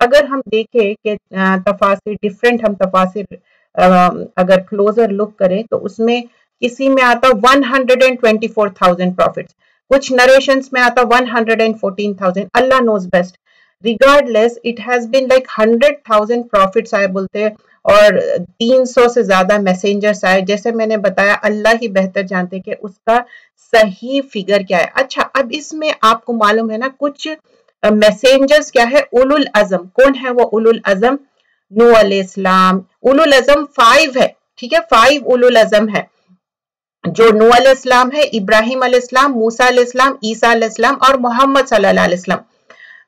اگر ہم دیکھیں کہ تفاسیر ڈفرینٹ، ہم تفاسیر اگر کلوزر لک کریں تو اس میں کسی میں آتا 124,000 پروفٹس، کچھ نریشنز میں آتا 114,000. Allah knows best. Regardless it has been like 100,000 prophets آئے بولتے ہیں اور 300 سے زیادہ میسنجرز آئے. جیسے میں نے بتایا اللہ ہی بہتر جانتے کہ اس کا صحیح فگر کیا ہے. اچھا اب اس میں آپ کو معلوم ہے نا کچھ میسنجرز کیا ہے، اولو العزم. کون ہے وہ اولو العزم؟ نو علیہ السلام. اولو العزم 5 ہے، ٹھیک ہے، 5 اولو العزم ہے، جو نو علیہ السلام ہے، ابراہیم علیہ السلام، موسیٰ علیہ السلام، عیسیٰ علیہ السلام اور محمد صلی اللہ علیہ وسلم.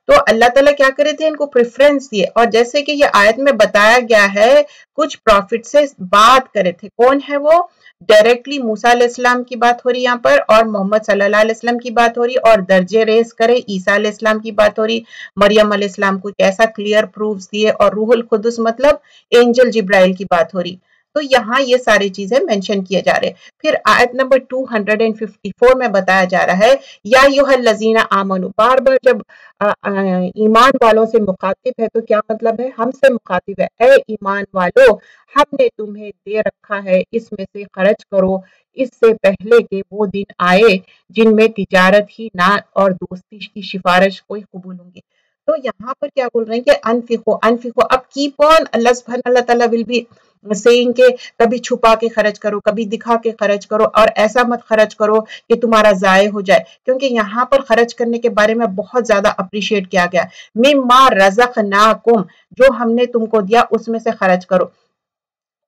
تو اللہ تعالیٰ کیا کرے تھے، ان کو پریفرنس دیے. اور جیسے کہ یہ آیت میں بتایا گیا ہے کچھ پروفٹ سے بات کرے تھے. کون ہے وہ؟ ڈائریکٹلی موسیٰ علیہ السلام کی بات ہو رہی یہاں پر، اور محمد صلی اللہ علیہ وسلم کی بات ہو رہی، اور درجے ریز کرے عیسیٰ علیہ السلام کی بات ہو رہی، مریم علیہ السلام کو کیسا کلیئر پروفز دیے، اور روح القدس مطلب اینجل جبرائیل کی بات ہو رہی. تو یہاں یہ ساری چیزیں مینشن کیے جا رہے. پھر آیت نمبر 254 میں بتایا جا رہا ہے یا ایھا الذین آمنوا. بار بار جب ایمان والوں سے مخاطب ہے تو کیا مطلب ہے؟ ہم سے مخاطب ہے. اے ایمان والو ہم نے تمہیں دے رکھا ہے، اس میں سے خرچ کرو اس سے پہلے کہ وہ دن آئے جن میں تجارت ہی نہ اور دوستی کی سفارش کوئی قبول ہوں گی. تو یہاں پر کیا بول رہے ہیں کہ انفقو. اب کیپ آن، اللہ سبحانہ اللہ تعالیٰ ول بی سیئنگ کہ کبھی چھپا کے خرچ کرو، کبھی دکھا کے خرچ کرو، اور ایسا مت خرچ کرو کہ تمہارا ضائع ہو جائے. کیونکہ یہاں پر خرچ کرنے کے بارے میں بہت زیادہ اپریشیٹ کیا گیا. مما رزقناکم، جو ہم نے تم کو دیا اس میں سے خرچ کرو.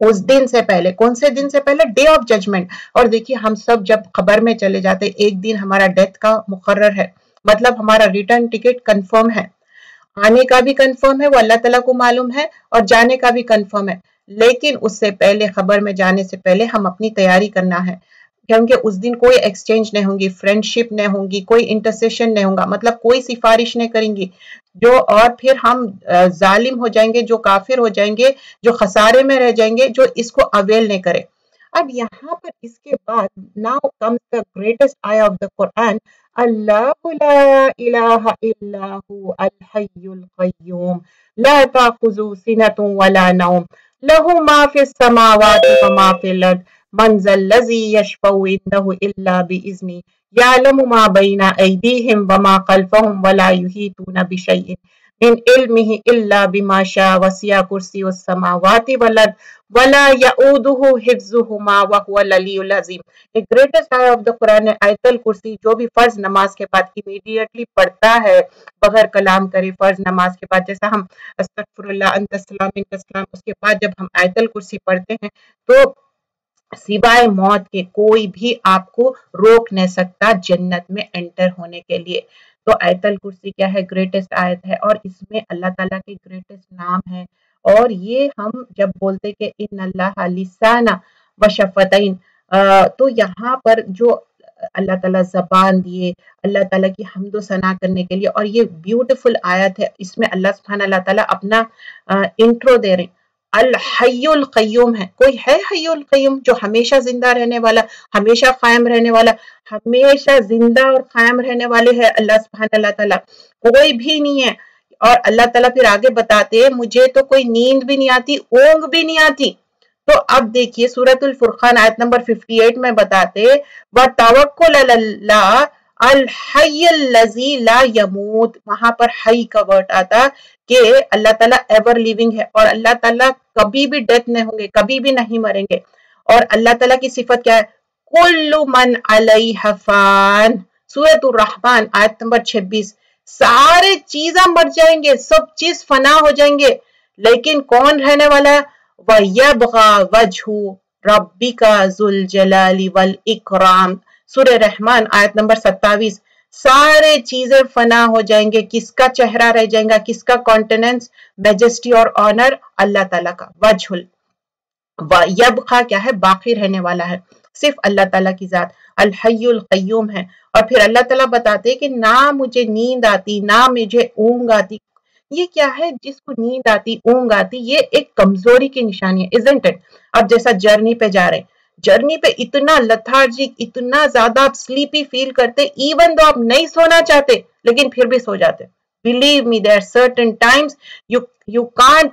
اس دن سے پہلے، کون سے دن سے پہلے؟ Day of judgment. اور دیکھیے ہم سب جب خبر میں چلے جاتے ایک دن ہمارا ڈیتھ کا مقرر ہے، مطلب ہمارا ریٹرن ٹکٹ کنفرم ہے، آنے کا بھی کنفرم ہے، وہ اللہ تعالیٰ کو معلوم ہے، اور جانے کا بھی کنفرم ہے. لیکن اس سے پہلے، خبر میں جانے سے پہلے ہم اپنی تیاری کرنا ہے، کیونکہ اس دن کوئی ایکسچینج نہیں ہوں گی، فرینڈشپ نہیں ہوں گی، کوئی انٹرسیشن نہیں ہوگا، مطلب کوئی سفارش نہیں کریں گی جو، اور پھر ہم ظالم ہو جائیں گے، جو کافر ہو جائیں گے، جو خسارے میں رہ جائیں گے، جو اس کو اویل نہیں کرے. اب یہاں پر اس کے بعد now comes the greatest ayah of the Quran. اللہ لا الہ الا هو الحی القیوم لا تأخذه سنة ولا نوم له ما في السماوات وما في الارض من ذا الذی یشفع عنده الا بإذنه یعلم ما بین ایدیہم وما خلفهم ولا یحیطون بشیء من علمه الا بما شاء وسع کرسی السماوات والارض ولا یعودہ حفظہما وہو العلی العظیم. The greatest ayah of the Quran ہے آیت الکرسی، جو بھی فرض نماز کے بعد immediately پڑھتا ہے بغیر کلام کرے فرض نماز کے بعد، جیسا ہم استغفر اللہ انت السلام منک السلام، اس کے بعد جب ہم آیت الکرسی پڑھتے ہیں تو سوائے موت کے کوئی بھی آپ کو روک نہیں سکتا جنت میں انٹر ہونے کے لیے. تو آیت الکرسی کیا ہے؟ گریٹسٹ آیت ہے، اور اس میں اللہ تعالیٰ کے گریٹسٹ نام ہے. اور یہ ہم جب بولتے کہ ان اللہ لسان و شفتین، تو یہاں پر جو اللہ تعالیٰ زبان دیے اللہ تعالیٰ کی حمد و ثنا کرنے کے لیے، اور یہ بیوٹیفل آیت ہے، اس میں اللہ سبحانہ اللہ تعالیٰ اپنا انٹرو دے رہے ہیں. الحی القیوم ہے. کوئی ہے حی القیوم جو ہمیشہ زندہ رہنے والا، ہمیشہ قائم رہنے والا؟ ہمیشہ زندہ اور قائم رہنے والے ہے اللہ سبحانہ اللہ تعالیٰ، کوئی بھی نہیں ہے. اور اللہ تعالیٰ پھر آگے بتاتے مجھے تو کوئی نیند بھی نہیں آتی، اونگ بھی نہیں آتی. تو اب دیکھیے سورۃ الفرقان آیت نمبر 58 میں بتاتے وَتَوَكُّلْ عَلَى اللَّهِ الحی الذی لا یموت. وہاں پر حی کا ورڈ آتا کہ اللہ تعالیٰ ایور لیونگ ہے، اور اللہ تعالیٰ کبھی بھی ڈیتھ نہیں ہوں گے، کبھی بھی نہیں مریں گے. اور اللہ تعالیٰ کی صفت کیا ہے؟ کل من علیہ فان. سورۃ الرحمن آیت نمبر 26. سارے چیزاں مر جائیں گے، سب چیز فنا ہو جائیں گے، لیکن کون رہنے والا ہے؟ وَيَبْغَى وَجْهُ رَبِّكَ ذُو الْجَلَالِ وَالْإِكْرَامِ. سورہ رحمان آیت نمبر 27. سارے چیزیں فنا ہو جائیں گے، کس کا چہرہ رہ جائے گا؟ کس کا کانٹیننس، میجسٹی اور آنر؟ اللہ تعالیٰ کا. وجہ یبقا کیا ہے؟ باقی رہنے والا ہے، صرف اللہ تعالیٰ کی ذات الحی القیوم ہے. اور پھر اللہ تعالیٰ بتاتے کہ نہ مجھے نیند آتی نہ مجھے اونگ آتی. یہ کیا ہے؟ جس کو نیند آتی اونگ آتی، یہ ایک کمزوری کی نشانی ہے، isn't it؟ اب جیسا جرنی پہ جا رہے ہیں، جرنی پہ اتنا لتھارجک، اتنا زیادہ آپ سلیپی فیل کرتے، ایون دو آپ نہیں سونا چاہتے لیکن پھر بھی سو جاتے. Believe me, there are certain times you can't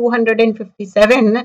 257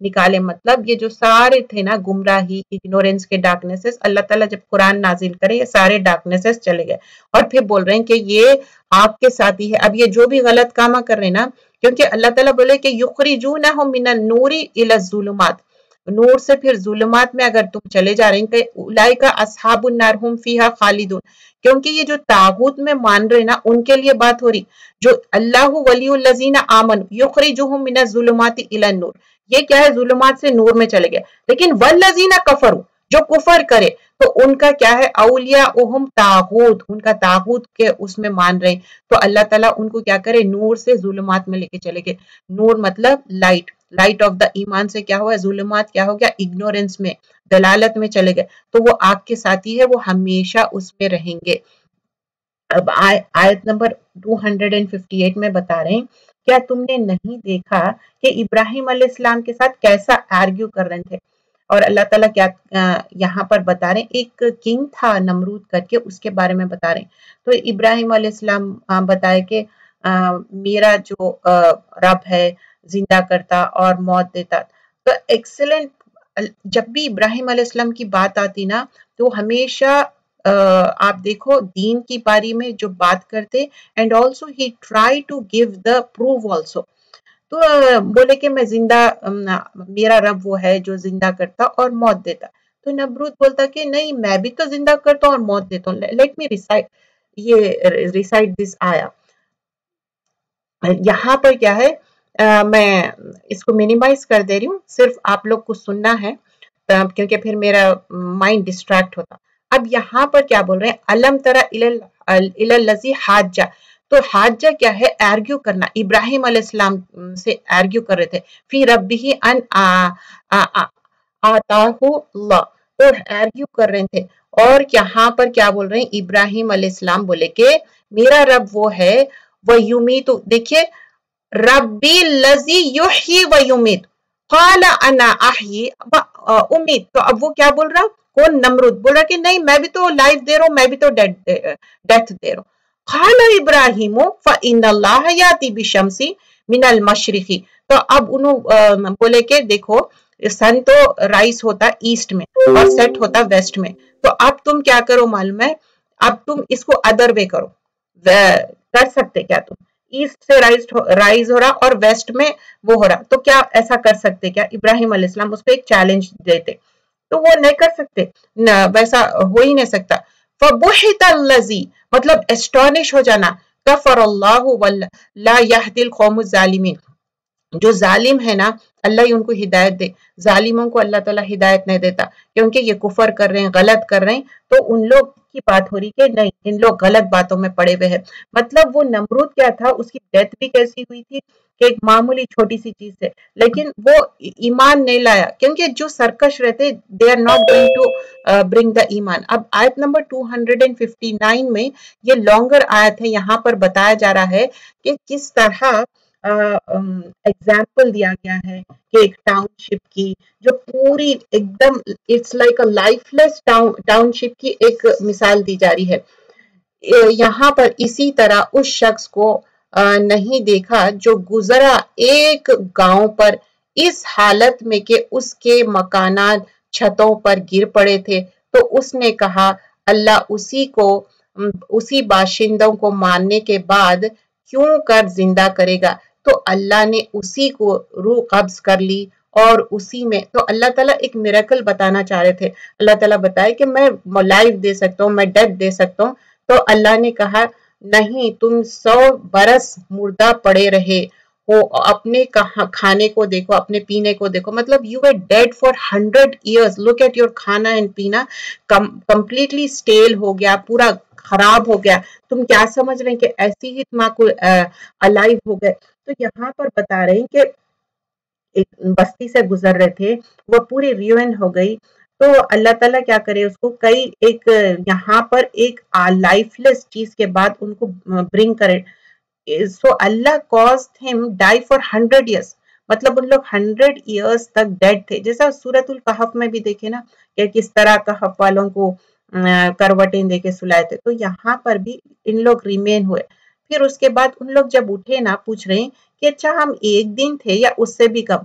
نکالے. مطلب یہ جو سارے تھے نا گمراہی اگنورینس کے ڈارکنیسز, اللہ تعالیٰ جب قرآن نازل کرے یہ سارے ڈارکنیسز چلے گئے. اور پھر بول رہے ہیں کہ یہ آپ کے ساتھ ہی ہے. اب یہ جو بھی غلط کامہ کر رہے ہیں نا, کیونکہ اللہ تعالیٰ بولے کہ یخرجونہم من النور الی الظلمات, نور سے پھر ظلمات میں اگر تم چلے جا رہے ہیں کہ اولئک اصحاب النار هم فیہا خالدون, کیونکہ یہ جو طاغوت میں مان رہے نا ان کے لیے بات ہو رہی. جو اللہ ولی الذین آمنوا یخرجہم من الظلمات الی النور, یہ کیا ہے, ظلمات سے نور میں چلے گئے. لیکن والذین کفروا, جو کفر کرے تو ان کا کیا ہے, اولیاءہم طاغوت, ان کا طاغوت کے اس میں مان رہے. تو اللہ تعالیٰ ان کو کیا کرے, نور سے ظلمات میں لے کے چلے گئے. نور مطلب لائٹ, لائٹ آف دا ایمان سے کیا ہوا, ظلمات کیا ہو گیا, اگنورینس میں, دلالت میں چلے گئے. تو وہ آپ کے ساتھی ہے, وہ ہمیشہ اس میں رہیں گے. اب آیت نمبر 258 میں بتا رہے ہیں, کیا تم نے نہیں دیکھا کہ ابراہیم علیہ السلام کے ساتھ کیسا آرگیو کر رہے تھے. اور اللہ تعالیٰ کیا یہاں پر بتا رہے ہیں, ایک کنگ تھا نمرود کر کے, اس کے بارے میں بتا رہے ہیں. تو ابراہیم علیہ السلام بتائے کہ میرا جو رب ہے زندہ کرتا اور موت دیتا. تو ایکسلنٹ, جب بھی ابراہیم علیہ السلام کی بات آتی نا تو ہمیشہ آپ دیکھو دین کی باری میں جو بات کرتے, and also he try to give the proof also. تو بولے کہ میں زندہ, میرا رب وہ ہے جو زندہ کرتا اور موت دیتا. تو نمرود بولتا کہ نہیں, میں بھی تو زندہ کرتا ہوں اور موت دیتا ہوں. لیٹ می ریسائٹ, یہ ریسائٹ دس آیا. یہاں پر کیا ہے, میں اس کو منیمائز کر دے رہی ہوں, صرف آپ لوگ کو سننا ہے کیونکہ پھر میرا مائنڈ ڈسٹریکٹ ہوتا. اب یہاں پر کیا بول رہے ہیں, الم تری الی الذی حاجہ. تو حاجہ کیا ہے, آرگیو کرنا. ابراہیم علیہ السلام سے آرگیو کر رہے تھے, فی ربہ ان آتاہ اللہ, تو آرگیو کر رہے تھے. اور یہاں پر کیا بول رہے ہیں, ابراہیم علیہ السلام بولے کہ میرا رب وہ ہے, وہ یمیت. دیکھیے, ربی الذی یحیی و یمیت, قال انا احیی و امیت. تو اب وہ کیا بول رہا, کون, نمرود بول رہا کہ نہیں میں بھی تو لائف دے رہا ہوں, میں بھی تو ڈیتھ دے رہا ہوں. قال ابراہیم فإن اللہ یاتی بالشمس من المشرق. تو اب انہوں بولے کہ دیکھو سن تو رائز ہوتا ایسٹ میں اور سیٹ ہوتا ویسٹ میں, تو اب تم کیا کرو معلوم ہے, اب تم اس کو ادر وے کرو. کر سکتے کیا تم, ایسٹ سے رائز ہو رہا اور ویسٹ میں وہ ہو رہا, تو کیا ایسا کر سکتے کیا. ابراہیم علیہ السلام اس کو ایک چیلنج دیتے, تو وہ نہیں کر سکتے, ویسا ہو ہی نہیں سکتا. فبہت الذی, مطلب اسٹونش ہو جانا, کفر اللہ لا یہدی القوم الظالمین. جو ظالم ہے نا اللہ ہی ان کو ہدایت دے, ظالموں کو اللہ تعالیٰ ہدایت نہیں دیتا, کیونکہ یہ کفر کر رہے ہیں, غلط کر رہے ہیں. تو ان لوگ کی بات ہو رہی کہ نہیں, ان لوگ غلط باتوں میں پڑے ہوئے ہیں. مطلب وہ نمرود کیا تھا, اس کی ڈیتھ بھی کیسی ہوئی تھی کہ ایک معمولی چھوٹی سی چیز سے, لیکن وہ ایمان نہیں لایا, کیونکہ جو سرکش رہتے they are not going to bring the ایمان. اب آیت نمبر 259 میں یہ لانگر آیت ہے, یہاں پر بتایا جا رہا ہے کہ کس طرح ایگزامپل دیا گیا ہے کہ ایک ٹاؤن شپ کی جو پوری ایک دم it's like a lifeless township کی ایک مثال دی جا رہی ہے. یہاں پر اسی طرح اس شخص کو نہیں دیکھا جو گزرا ایک گاؤں پر اس حالت میں کہ اس کے مکانات چھتوں پر گر پڑے تھے, تو اس نے کہا اللہ اسی باشندوں کو مارنے کے بعد کیوں کر زندہ کرے گا. تو اللہ نے اسی کو روح قبض کر لی اور اسی میں, تو اللہ تعالیٰ ایک میریکل بتانا چاہ رہے تھے. اللہ تعالیٰ بتائے کہ میں لائف دے سکتا ہوں, میں ڈیتھ دے سکتا ہوں. تو اللہ نے کہا نہیں, تم 100 برس مردہ پڑے رہے ہو, اپنے کھانے کو دیکھو, اپنے پینے کو دیکھو, مطلب you were dead for 100 years. look at your کھانا and پینا completely stale ہو گیا, پورا خراب ہو گیا. تم کیا سمجھ رہے ہیں کہ ایسی ہی تمہارے alive ہو گئے. تو یہاں پر بتا رہے ہیں کہ ایک بستی سے گزر رہے تھے, وہ پوری ریون ہو گئی. تو اللہ تعالیٰ کیا کرے, اس کو ایک یہاں پر ایک لائف لیس چیز کے بعد ان کو برنگ کرے. سو اللہ caused him die for 100 years. مطلب ان لوگ 100 years تک ڈیڈ تھے, جیسا سورۃ الکہف میں بھی دیکھے نا کہ کس طرح کہف والوں کو کروٹیں دے کے سلائے تھے. تو یہاں پر بھی ان لوگ ریمین ہوئے. پھر اس کے بعد ان لوگ جب اٹھے نا, پوچھ رہے ہیں کہ اچھا ہم ایک دن تھے یا اس سے بھی کم.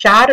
4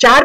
4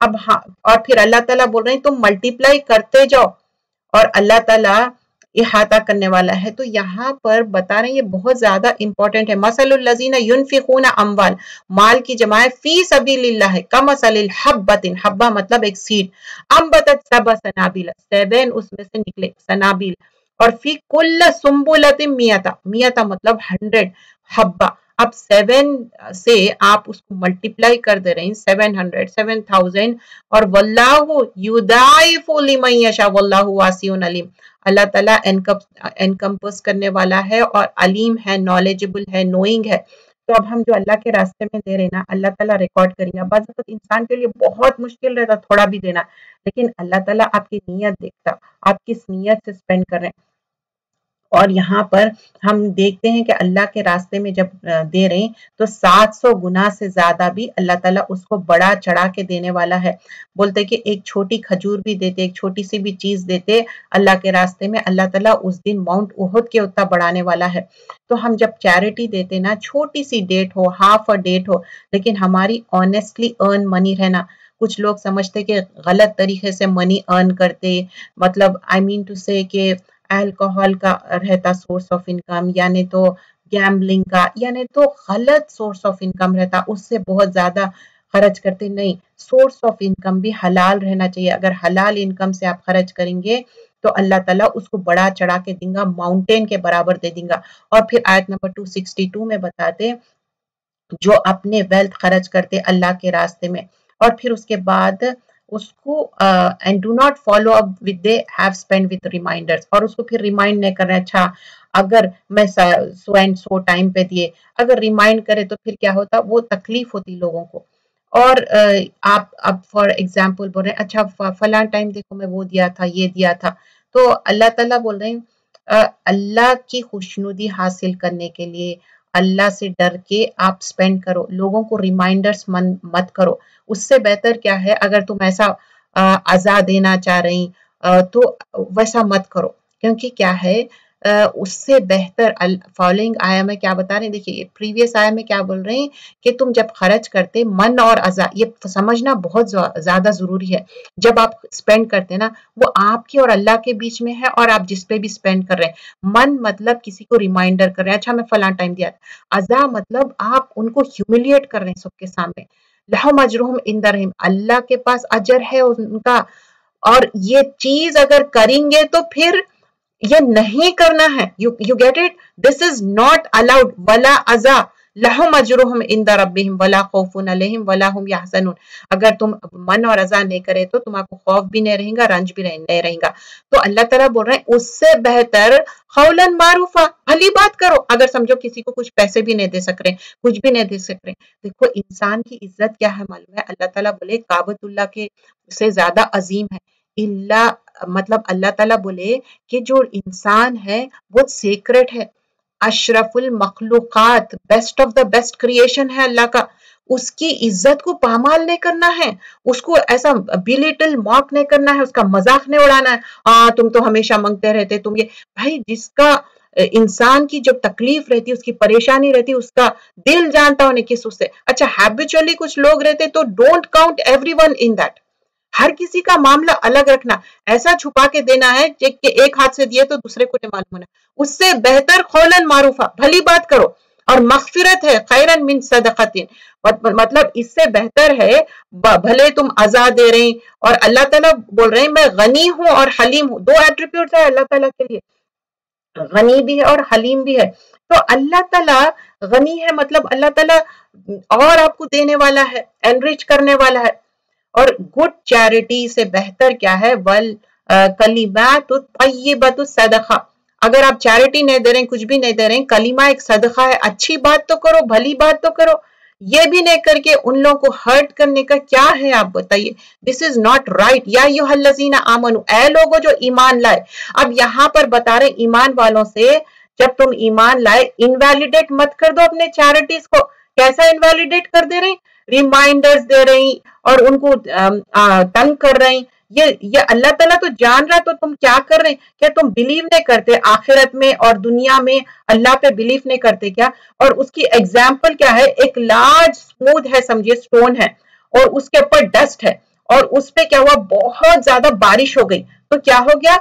اب ہاں، اور پھر اللہ تعالیٰ بول رہے ہیں تم ملٹیپلائی کرتے جاؤ اور اللہ تعالیٰ احاطہ کرنے والا ہے. تو یہاں پر بتا رہے ہیں یہ بہت زیادہ امپورٹنٹ ہے. مثل الذین ینفقون اموال، مال کی جمع فی سبیل اللہ ہے، کمثل الحبۃ، حبہ مطلب ایک سیڈ، انبتت سبع سنابل، 7 اس میں سے نکلے سنابل، اور فی کل سنبلۃ میۃ، میۃ مطلب 100 حبہ. اب 7 سے آپ اس کو ملٹیپلائی کر دے رہے ہیں 700 7000، اور واللہ یضاعف لمن یشاء واللہ واسع علیم. اللہ تعالیٰ انکمپس کرنے والا ہے اور علیم ہے، نالجبل ہے، نوئنگ ہے. تو اب ہم جو اللہ کے راستے میں دے رہے ہیں نا، اللہ تعالیٰ ریکارڈ کریں گے. بعض وقت انسان کے لیے بہت مشکل رہتا تھوڑا بھی دینا، لیکن اللہ تعالیٰ آپ کی نیت دیکھتا، آپ کس نیت سے سپینڈ کر رہے ہیں. اور یہاں پر ہم دیکھتے ہیں کہ اللہ کے راستے میں جب دے رہے ہیں تو 700 گنا سے زیادہ بھی اللہ تعالیٰ اس کو بڑا چڑھا کے دینے والا ہے. بولتے کہ ایک چھوٹی کھجور بھی دیتے، ایک چھوٹی سی بھی چیز دیتے اللہ کے راستے میں، اللہ تعالیٰ اس دن ماؤنٹ احد کے اتنا بڑھانے والا ہے. تو ہم جب چیریٹی دیتے نا، چھوٹی سی ڈیٹ ہو، ہاف اے ڈیٹ ہو، لیکن ہماری آنیسٹلی ارن منی رہنا. کچھ لوگ سمجھتے کہ غلط طریقے سے منی ارن کرتے، مطلب آئی مین ٹو سے کہ الکوہل کا رہتا سورس آف انکم، یعنی تو گیمبلنگ کا، یعنی تو غلط سورس آف انکم رہتا، اس سے بہت زیادہ خرچ کرتے. نہیں، سورس آف انکم بھی حلال رہنا چاہیے. اگر حلال انکم سے آپ خرچ کریں گے تو اللہ تعالیٰ اس کو بڑا چڑھا کے دیں گا، ماؤنٹین کے برابر دے دیں گا. اور پھر آیت نمبر 262 میں بتاتے جو اپنے ویلتھ خرچ کرتے اللہ کے راستے میں، اور پھر اس کے بعد اس کو and do not follow up with they have spent with reminders، اور اس کو پھر ریمائنڈ نہیں کرنا. اچھا اگر میں سو اینڈ سو ٹائم پہ دیے، اگر ریمائنڈ کرے تو پھر کیا ہوتا، وہ تکلیف ہوتی لوگوں کو. اور آپ اب فار ایگزامپل بول رہے ہیں اچھا فلاں ٹائم دیکھو میں وہ دیا تھا، یہ دیا تھا، تو اللہ تعالیٰ بول رہے ہیں اللہ کی خوشنودی حاصل کرنے کے لیے اللہ سے ڈر کے آپ سپینڈ کرو، لوگوں کو ریمائنڈرز مت کرو. اس سے بہتر کیا ہے، اگر تم ایسا عزا دینا چاہ رہی تو ویسا مت کرو، کیونکہ کیا ہے اس سے بہتر فالوئنگ آیا میں کیا بتا رہے ہیں. دیکھیے پریویس آیا میں کیا بول رہے ہیں کہ تم جب خرچ کرتے من اور عزا، یہ سمجھنا بہت زیادہ ضروری ہے. جب آپ سپینڈ کرتے نا، وہ آپ کے اور اللہ کے بیچ میں ہے، اور آپ جس پہ بھی سپینڈ کر رہے ہیں. من مطلب کسی کو ریمائنڈر کر رہے ہیں، اچھا میں فلاں ٹائم دیا تھا. عزا مطلب آپ ان کو ہیوملیٹ کر رہے ہیں سب کے سامنے. لہم اجرہم عند ربہم، اللہ کے پاس اجر ہے ان کا. اور یہ چیز اگر کریں گے تو پھر یہ نہیں کرنا ہے. you get it, this is not allowed. ولا عزا لہم اجرہم عند ربہم ولا خوف علیہم ولا ہم یحزنون. اگر تم من اور عزا نہیں کرے تو تمہارا خوف بھی نہیں رہے گا، رنج بھی نہیں رہے گا. تو اللہ تعالیٰ بول رہے ہیں اس سے بہتر قولا معروفا، بھلی بات کرو. اگر سمجھو کسی کو کچھ پیسے بھی نہیں دے سک رہے، کچھ بھی نہیں دے سک رہے، دیکھو انسان کی عزت کیا ہے معلوم ہے؟ اللہ تعالیٰ بولے کعبۃ اللہ کے سے زیادہ عظیم ہے. مطلب اللہ تعالیٰ بولے کہ جو انسان ہے وہ سیکرٹ ہے، اشرف المخلوقات، best of the best creation ہے اللہ کا. اس کی عزت کو پامال نہیں کرنا ہے، اس کو ایسا بیلیٹل موک نہیں کرنا ہے، اس کا مذاق نہیں اڑانا ہے. تم تو ہمیشہ مانگتے رہتے، تم یہ بھائی جس کا انسان کی جب تکلیف رہتی، اس کی پریشانی رہتی، اس کا دل جانتا ہونے کس اس سے. اچھا ہیبیچولی کچھ لوگ رہتے تو don't count everyone in that. ہر کسی کا معاملہ الگ رکھنا، ایسا چھپا کے دینا ہے کہ ایک ہاتھ سے دیے تو دوسرے کو نہیں معلوم ہونا. اس سے بہتر قولاً معروفہ، بھلی بات کرو. اور مغفرت ہے خیراً من صدقۃ، مطلب اس سے بہتر ہے بھلے تم عزا دے رہے ہیں. اور اللہ تعالیٰ بول رہے ہیں میں غنی ہوں اور حلیم ہوں. 2 ایٹریبیوٹس ہے اللہ تعالیٰ کے لیے، غنی بھی ہے اور حلیم بھی ہے. تو اللہ تعالیٰ غنی ہے مطلب اللہ تعالیٰ اور آپ کو دینے والا ہے، انرچ کرنے والا ہے. اور گڈ چیریٹی سے بہتر کیا ہے؟ کلمات طیبۃ صدقہ. اگر آپ چیریٹی نہیں دے رہے ہیں، کچھ بھی نہیں دے رہے ہیں، کلمہ ایک صدقہ ہے. اچھی بات تو کرو، بھلی بات تو کرو. یہ بھی نہیں کر کے ان لوگوں کو ہرٹ کرنے کا کیا ہے آپ بتائیے. دس از ناٹ رائٹ. یا ایھا الذین آمنوا، اے لوگوں جو ایمان لائے. اب یہاں پر بتا رہے ایمان والوں سے جب تم ایمان لائے انویلیڈیٹ مت کر دو اپنے چیریٹیز کو. کیسا انویلیڈیٹ کر دے رہے؟ ریمائنڈرز دے رہی اور ان کو تنگ کر رہے ہیں. یہ اللہ تعالیٰ تو جان رہا، تو تم کیا کر رہے ہیں؟ کیا تم بلیو نہیں کرتے آخرت میں اور دنیا میں اللہ پہ بلیو نہیں کرتے کیا؟ اور اس کی ایگزامپل کیا ہے؟ ایک لارج اسموتھ ہے، سمجھیے سٹون ہے، اور اس کے اوپر ڈسٹ ہے، اور اس پہ کیا ہوا, بہت زیادہ بارش ہو گئی, تو کیا ہو گیا,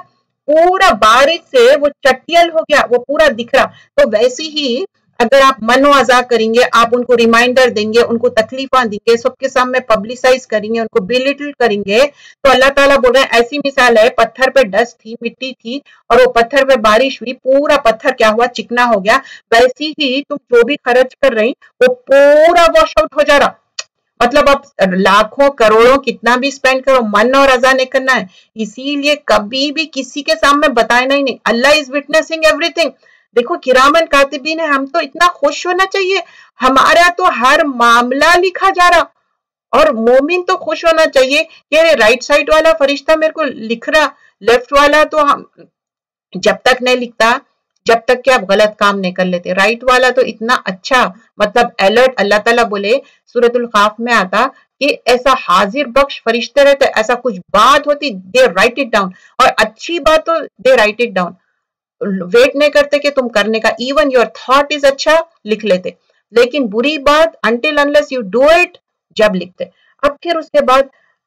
پورا بارش سے وہ چٹیل ہو گیا, وہ پورا دکھ رہا. تو ویسے ہی اگر آپ من و اذا کریں گے, آپ ان کو ریمائنڈر دیں گے, ان کو تکلیفاں دیں گے, سب کے سامنے پبلسائز کریں گے, ان کو بیلیٹل کریں گے, تو اللہ تعالیٰ بول رہے ہیں ایسی مثال ہے, پتھر پہ ڈسٹ تھی, مٹی تھی, اور وہ پتھر پہ بارش ہوئی, پورا پتھر کیا ہوا, چکنا ہو گیا. ویسی ہی تم جو بھی خرچ کر رہی وہ پورا واش آؤٹ ہو جا رہا. مطلب اب لاکھوں کروڑوں کتنا بھی اسپینڈ کرو, من اور اذا نہیں کرنا ہے. اسی لیے کبھی بھی کسی کے سامنے بتانا ہی نہیں. اللہ از وٹنسنگ ایوری تھنگ. دیکھو کرامن کاتبین ہے, ہم تو اتنا خوش ہونا چاہیے, ہمارا تو ہر معاملہ لکھا جا رہا. اور مومن تو خوش ہونا چاہیے کہ رائٹ سائڈ والا فرشتہ میرے کو لکھ رہا, لیفٹ والا تو ہم جب تک نہیں لکھتا جب تک کہ آپ غلط کام نہیں کر لیتے. رائٹ والا تو اتنا اچھا مطلب الرٹ, اللہ تعالیٰ بولے سورۃ القاف میں آتا کہ ایسا حاضر بخش فرشتے رہتے, ایسا کچھ بات ہوتی دے رائٹ اٹ ڈاؤن, اور اچھی بات تو دے رائٹ اٹ ڈاؤن, ویٹ نہیں کرتے کہ تم کرنے کا, ایون یور تھاٹ از اچھا لکھ لیتے, لیکن بری بات until unless you do it جب لکھتے. اب پھر اس کے بعد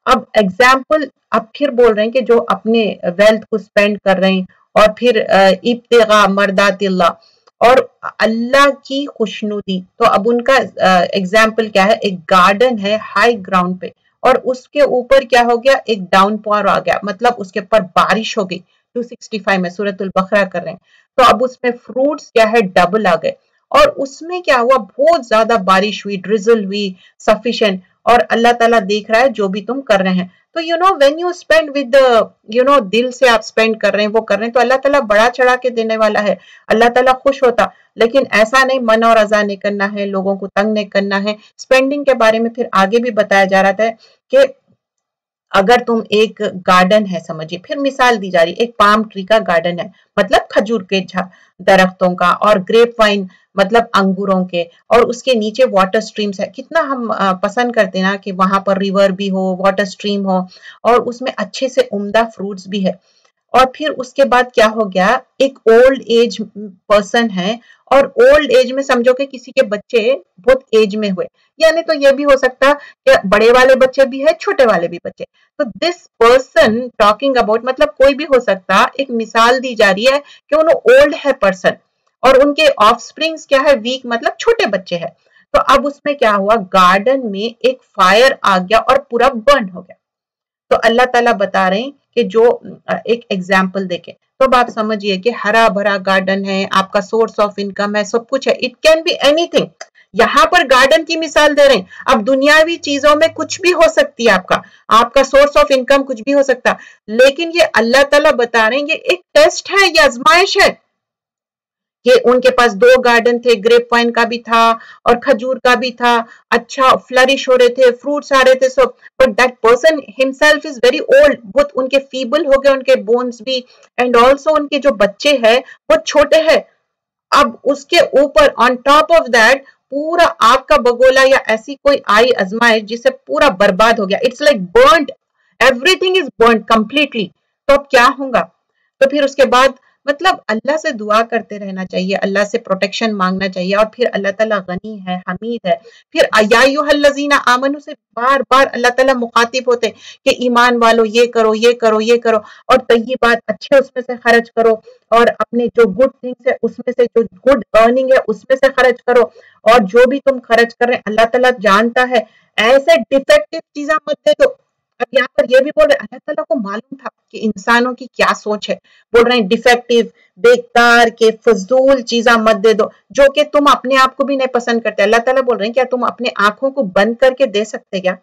اب ایگزامپل اب پھر بول رہے ہیں کہ جو اپنے ویلتھ کو سپینڈ کر رہے ہیں, اور پھر ابتغاء مرضات اللہ اور اللہ کی خوشنودی. تو اب ان کا ایگزامپل کیا ہے, ایک گارڈن ہے ہائی گراؤنڈ پہ, اور اس کے اوپر کیا ہو گیا, ایک ڈاؤن پور آ گیا, مطلب اس کے اوپر بارش ہو گئی. 265 میں سورۃ البقرہ کر رہے ہیں, تو اب اس میں فروٹس کیا ہے ڈبل آ گئے, اور اس میں کیا ہوا, بہت زیادہ بارش ہوئی, ڈرزل ہوئی سفیشینٹ, اور اللہ تعالیٰ دیکھ رہا ہے جو بھی تم کر رہے ہیں. تو when you spend with the دل سے آپ spend کر رہے ہیں, وہ کر رہے ہیں, تو اللہ تعالیٰ بڑا چڑھا کے دینے والا ہے, اللہ تعالیٰ خوش ہوتا. لیکن ایسا نہیں من اور اذا نہیں کرنا ہے, لوگوں کو تنگ نہیں کرنا ہے. اسپینڈنگ کے بارے میں پھر آگے بھی بتایا جا رہا تھا کہ اگر تم ایک گارڈن ہے سمجھیے, پھر مثال دی جا رہی, ایک پام ٹری کا گارڈن ہے, مطلب کھجور کے درختوں کا, اور گریپ وائن مطلب انگوروں کے, اور اس کے نیچے واٹر سٹریمز ہے. کتنا ہم پسند کرتے ہیں نا کہ وہاں پر ریور بھی ہو, واٹر سٹریم ہو, اور اس میں اچھے سے عمدہ فروٹس بھی ہے. اور پھر اس کے بعد کیا ہو گیا, ایک اولڈ ایج پرسن ہے, اور اولڈ ایج میں سمجھو کہ کسی کے بچے بہت ایج میں ہوئے, یعنی تو یہ بھی ہو سکتا کہ بڑے والے بچے بھی ہے, چھوٹے والے بھی بچے. تو دس پرسن ٹاکنگ اباؤٹ مطلب کوئی بھی ہو سکتا, ایک مثال دی جا رہی ہے کہ انہوں اولڈ ہے پرسن, اور ان کے آف سپرنگز کیا ہے, ویک مطلب چھوٹے بچے ہیں. تو اب اس میں کیا ہوا, گارڈن میں ایک فائر آ گیا اور پورا برن ہو گیا. تو اللہ تعالیٰ بتا رہے ہیں کہ جو ایک ایگزامپل دیکھیں, تو اب آپ سمجھئے کہ ہرا بھرا گارڈن ہے, آپ کا سورس آف انکم ہے, سب کچھ ہے, it can be anything. یہاں پر گارڈن کی مثال دے رہے ہیں. اب دنیاوی چیزوں میں کچھ بھی ہو سکتی ہے, آپ کا سورس آف انکم کچھ بھی ہو سکتا, لیکن یہ اللہ تعالیٰ بتا رہے ہیں یہ ایک ٹیسٹ ہے, یہ آزمائش ہے. کہ ان کے پاس 2 گارڈن تھے, گریپ وائن کا بھی تھا اور کھجور کا بھی تھا, اچھا فلرش ہو رہے تھے, فروٹس آ رہے تھے سب, but that person himself is very old, بہت ان کے فیبل ہو گئے ان کے بونز بھی, اینڈ آلسو ان کے جو بچے ہیں وہ چھوٹے ہیں. اب اس کے اوپر آن ٹاپ آف دیٹ پورا آگ کا بگولا یا ایسی کوئی آئی آزمائش جسے پورا برباد ہو گیا. It's like burned, everything is burned completely. تو اب کیا ہوگا, تو پھر اس کے بعد مطلب اللہ سے دعا کرتے رہنا چاہیے, اللہ سے پروٹیکشن مانگنا چاہیے, اور پھر اللہ تعالیٰ غنی ہے, حمید ہے. پھر یا ایھا الذین آمنوا سے بار بار اللہ تعالیٰ مخاطب ہوتے کہ ایمان والو یہ کرو, یہ کرو, یہ کرو, اور طیبات اچھے اس میں سے خرچ کرو, اور اپنے جو گڈ تھنگس ہے اس میں سے, جو گڈ ارننگ ہے اس میں سے خرچ کرو, اور جو بھی تم خرچ کر رہے ہیں اللہ تعالیٰ جانتا ہے. ایسے ڈیفیکٹو چیزیں مت دے دو. اب یہاں پر یہ بھی بول رہے ہیں اللہ تعالیٰ کو معلوم تھا کہ انسانوں کی کیا سوچ ہے, بول رہے ہیں ڈیفیکٹیو, بیکار کے فضول چیزاں مت دے دو جو کہ تم اپنے آپ کو بھی نہیں پسند کرتے. اللہ تعالیٰ بول رہے ہیں کیا تم اپنے آنکھوں کو بند کر کے دے سکتے کیا؟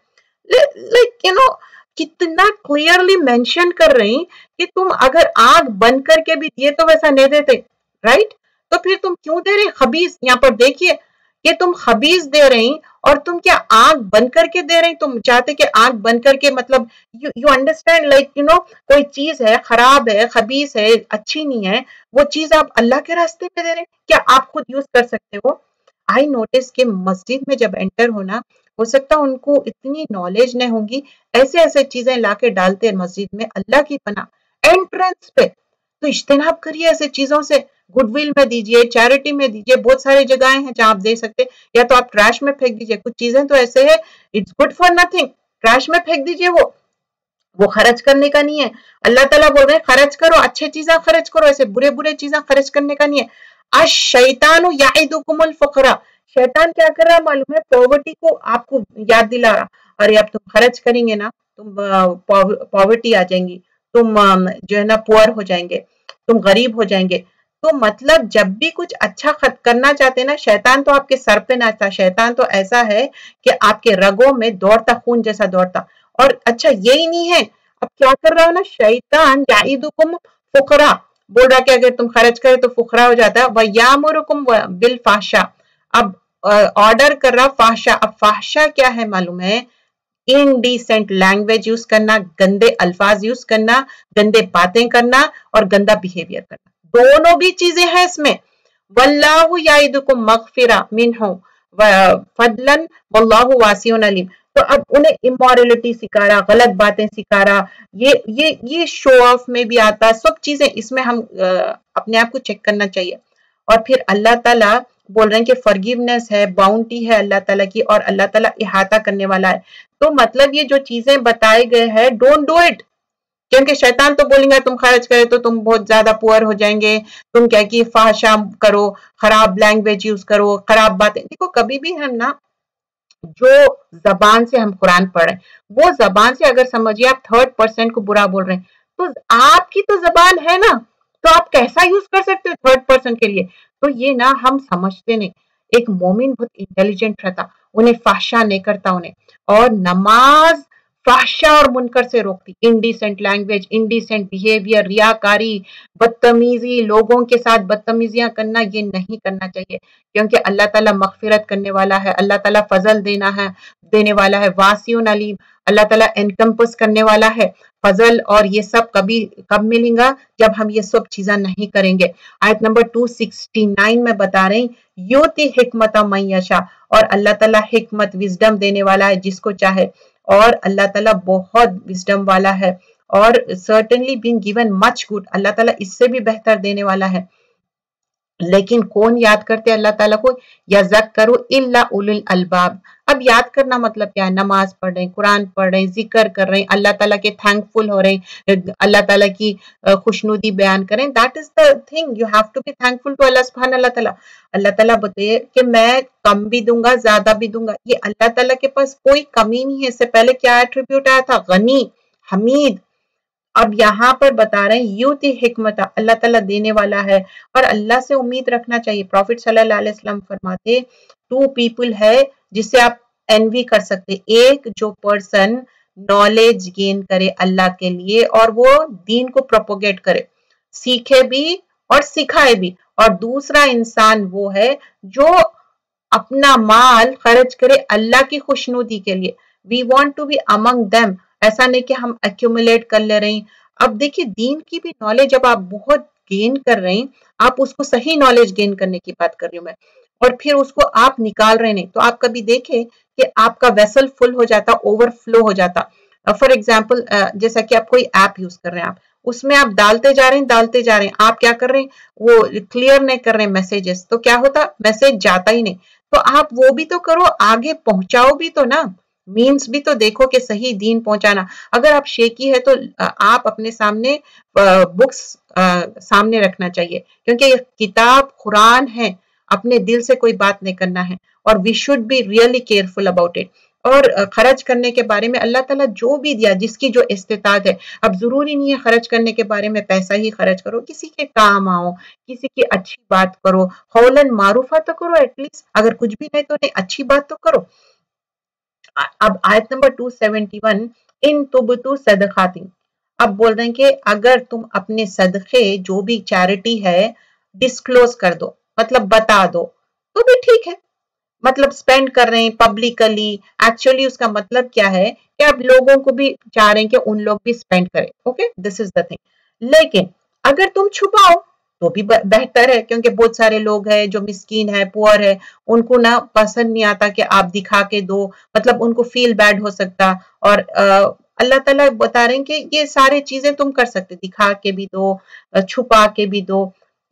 لائک کتنا کلیئرلی مینشن کر رہے ہیں کہ تم اگر آنکھ بند کر کے بھی دیے تو ویسا نہیں دیتے, رائٹ؟ تو پھر تم کیوں دے رہے خبیث؟ یہاں پر دیکھیے کہ تم خبیث دے رہے ہیں, اور تم کیا آنکھ بند کر کے دے رہے ہیں؟ تم چاہتے کہ آنکھ بند کر کے مطلب یو انڈرسٹینڈ لائک کوئی چیز ہے خراب ہے, خبیث ہے, اچھی نہیں ہے, وہ چیز آپ اللہ کے راستے پہ دے رہے ہیں, کیا آپ خود یوز کر سکتے ہو؟ آئی نوٹس کہ مسجد میں جب انٹر ہونا, ہو سکتا ان کو اتنی نالج نہیں ہوگی, ایسے چیزیں لا کے ڈالتے ہیں مسجد میں, اللہ کی پناہ انٹرنس پہ. تو اجتناب کریے ایسے چیزوں سے, گڈ ول میں دیجیے, چیریٹی میں دیجیے, بہت سارے جگہیں ہیں جہاں آپ دے سکتے, یا تو آپ ٹریش میں پھینک دیجیے. کچھ چیزیں تو ایسے ہے it's good for nothing, trash میں پھینک دیجیے وہ, وہ خرچ کرنے کا نہیں ہے. اللہ تعالیٰ بول رہے ہیں خرچ کرو، اچھے چیزیں خرچ کرو، ایسے برے برے چیزیں خرچ کرنے کا نہیں ہے. الشیطان یعدکم الفقر، شیطان کیا کر رہا ہے معلوم ہے؟ پاورٹی کو آپ کو یاد دلا رہا. ارے اب تم خرچ کریں گے نا تم پاورٹی آ جائیں گی، تم جو ہے نا پور ہو جائیں گے، تم غریب ہو جائیں گے. تو مطلب جب بھی کچھ اچھا کرنا چاہتے نا، شیطان تو آپ کے سر پہ ناچتا، شیطان تو ایسا ہے کہ آپ کے رگوں میں دوڑتا، خون جیسا دوڑتا. اور اچھا یہی نہیں ہے، اب کیا کر رہا ہو نا شیطان یعیدکم فقرا، بول رہا کہ اگر تم خرچ کرے تو فقرا ہو جاتا ہے. وَيَأْمُرُكُمْ بِالْفَحْشَاءِ، اب آرڈر کر رہا فحشا. اب فحشا کیا ہے معلوم ہے؟ انڈیسنٹ لینگویج یوز کرنا، گندے الفاظ یوز کرنا، گندے باتیں کرنا اور گندا بیہیویئر کرنا، دونوں بھی چیزیں ہیں اس میں. واللہ یعدکم مغفرہ منہ فضلا واللہ واسع علیم. تو اب انہیں امورلٹی سکھا رہا، غلط باتیں سکھا رہا، یہ شو آف میں بھی آتا ہے، سب چیزیں اس میں ہم اپنے آپ کو چیک کرنا چاہیے. اور پھر اللہ تعالیٰ بول رہے ہیں کہ فرگیونیس ہے، باؤنٹی ہے اللہ تعالیٰ کی، اور اللہ تعالیٰ احاطہ کرنے والا ہے. تو مطلب یہ جو چیزیں بتائے گئے ہیں ڈونٹ ڈو اٹ، کیونکہ شیطان تو بولیں گا تم خرچ کرے تو تم بہت زیادہ پور ہو جائیں گے، تم کیا کہ فحشا کرو، خراب لینگویج یوز کرو، خراب باتیں. دیکھو کبھی بھی ہم نا جو زبان سے ہم قرآن پڑھ رہے ہیں، وہ زبان سے اگر سمجھیے آپ تھرڈ پرسن کو برا بول رہے ہیں، تو آپ کی تو زبان ہے نا، تو آپ کیسا یوز کر سکتے ہو تھرڈ پرسن کے لیے؟ تو یہ نا ہم سمجھتے نہیں. ایک مومن بہت انٹیلیجنٹ رہتا، انہیں فحشا نہیں کرتا انہیں، اور نماز فحشا اور منکر سے روکتی. انڈیسنٹ لینگویج، انڈیسنٹ بیہیویئر، ریاکاری، بدتمیزی، لوگوں کے ساتھ بدتمیزیاں کرنا، یہ نہیں کرنا چاہیے. کیونکہ اللہ تعالیٰ مغفرت کرنے والا ہے، اللہ تعالیٰ فضل دینے والا ہے، واسع علیم، اللہ تعالیٰ انکمپس کرنے والا ہے. فضل اور یہ سب کب ملیں گا؟ جب ہم یہ سب چیزیں نہیں کریں گے. آیت نمبر 269 میں بتا رہے ہیں یوتی حکمت من یشاء، اور اللہ تعالیٰ حکمت وزڈم دینے والا ہے جس کو چاہے، اور اللہ تعالیٰ بہت وزڈم والا ہے. اور certainly being given much good، اللہ تعالیٰ اس سے بھی بہتر دینے والا ہے. لیکن کون یاد کرتے اللہ تعالیٰ کو؟ یذکروا الا اولو الالباب. اب یاد کرنا مطلب کیا ہے؟ نماز پڑھ رہے ہیں، قرآن پڑھ رہے ہیں، ذکر کر رہے ہیں، اللہ تعالیٰ کے تھینک فل ہو رہے ہیں، اللہ تعالیٰ کی خوشنودی بیان کریں. That is the thing, you have to be thankful to Allah سبحانہ اللہ تعالیٰ. اللہ تعالیٰ بتائے کہ میں کم بھی دوں گا، زیادہ بھی دوں گا. یہ اللہ تعالیٰ کے پاس کوئی کمی نہیں ہے. اس سے پہلے کیا ایٹریبیوٹ آیا تھا؟ غنی، حمید. اب یہاں پر بتا رہے ہیں یوتی حکمت، اللہ تعالیٰ دینے والا ہے، اور اللہ سے امید رکھنا چاہیے. پروفٹ صلی اللہ علیہ وسلم فرماتے 2 پیپل ہے جس سے آپ انوی کر سکتے. ایک جو پرسن نالج گین کرے اللہ کے لیے اور وہ دین کو پروپوگیٹ کرے، سیکھے بھی اور سکھائے بھی. اور دوسرا انسان وہ ہے جو اپنا مال خرچ کرے اللہ کی خوشنودی کے لیے. We want to be among them, ایسا نہیں کہ ہم ایکومولیٹ کر لے رہے ہیں. اب دیکھیے دین کی بھی نالج جب آپ بہت گین کر رہے ہیں، آپ اس کو صحیح نالج گین کرنے کی بات کر رہی ہوں میں، اور پھر اس کو آپ نکال رہے نہیں، تو آپ کبھی دیکھیں کہ آپ کا ویسل فل ہو جاتا، اوور فلو ہو جاتا. فار ایگزامپل جیسا کہ آپ کوئی ایپ یوز کر رہے ہیں، آپ اس میں آپ ڈالتے جا رہے ہیں، آپ کیا کر رہے ہیں؟ وہ کلیئر نہیں کر رہے ہیں میسیجز، تو کیا ہوتا؟ میسیج جاتا ہی نہیں. تو آپ وہ بھی تو کرو، آگے پہنچاؤ بھی تو نا، مینس بھی تو دیکھو کہ صحیح دین پہنچانا. اگر آپ شیکی ہے تو آپ اپنے سامنے بکس سامنے رکھنا چاہیے، کیونکہ یہ کتاب قرآن ہے، اپنے دل سے کوئی بات نہیں کرنا ہے، اور we should be really careful about it. اور خرچ کرنے کے بارے میں اللہ تعالیٰ جو بھی دیا، جس کی جو استطاعت ہے. اب ضروری نہیں ہے خرچ کرنے کے بارے میں پیسہ ہی خرچ کرو، کسی کے کام آؤ، کسی کی اچھی بات کرو، قولاً معروفہ تو کرو ایٹ لیسٹ، اگر کچھ بھی نہیں تو نہیں اچھی بات تو کرو. اب آیت نمبر 271 ان تبتو صدقاتی، اب بول رہے ہیں کہ اگر تم اپنے صدقے جو بھی چیریٹی ہے ڈسکلوز کر دو، مطلب بتا دو، تو بھی ٹھیک ہے. مطلب سپینڈ کر رہے ہیں پبلکلی، ایکچولی اس کا مطلب کیا ہے کہ اب لوگوں کو بھی چاہ رہے ہیں کہ ان لوگ بھی سپینڈ کریں. Okay, this is the thing. لیکن اگر تم چھپاؤ تو بھی بہتر ہے، کیونکہ بہت سارے لوگ ہیں جو مسکین ہے، پور ہے، ان کو نہ پسند نہیں آتا کہ آپ دکھا کے دو، مطلب ان کو فیل بیڈ ہو سکتا. اور اللہ تعالیٰ بتا رہے ہیں کہ یہ سارے چیزیں تم کر سکتے، دکھا کے بھی دو، چھپا کے بھی دو.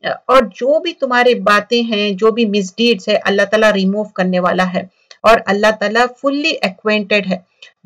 اور جو بھی تمہارے باتیں ہیں، جو بھی مس ڈیڈز ہے، اللہ تعالیٰ ریموو کرنے والا ہے، اور اللہ تعالیٰ فلی ایکوینٹڈ ہے.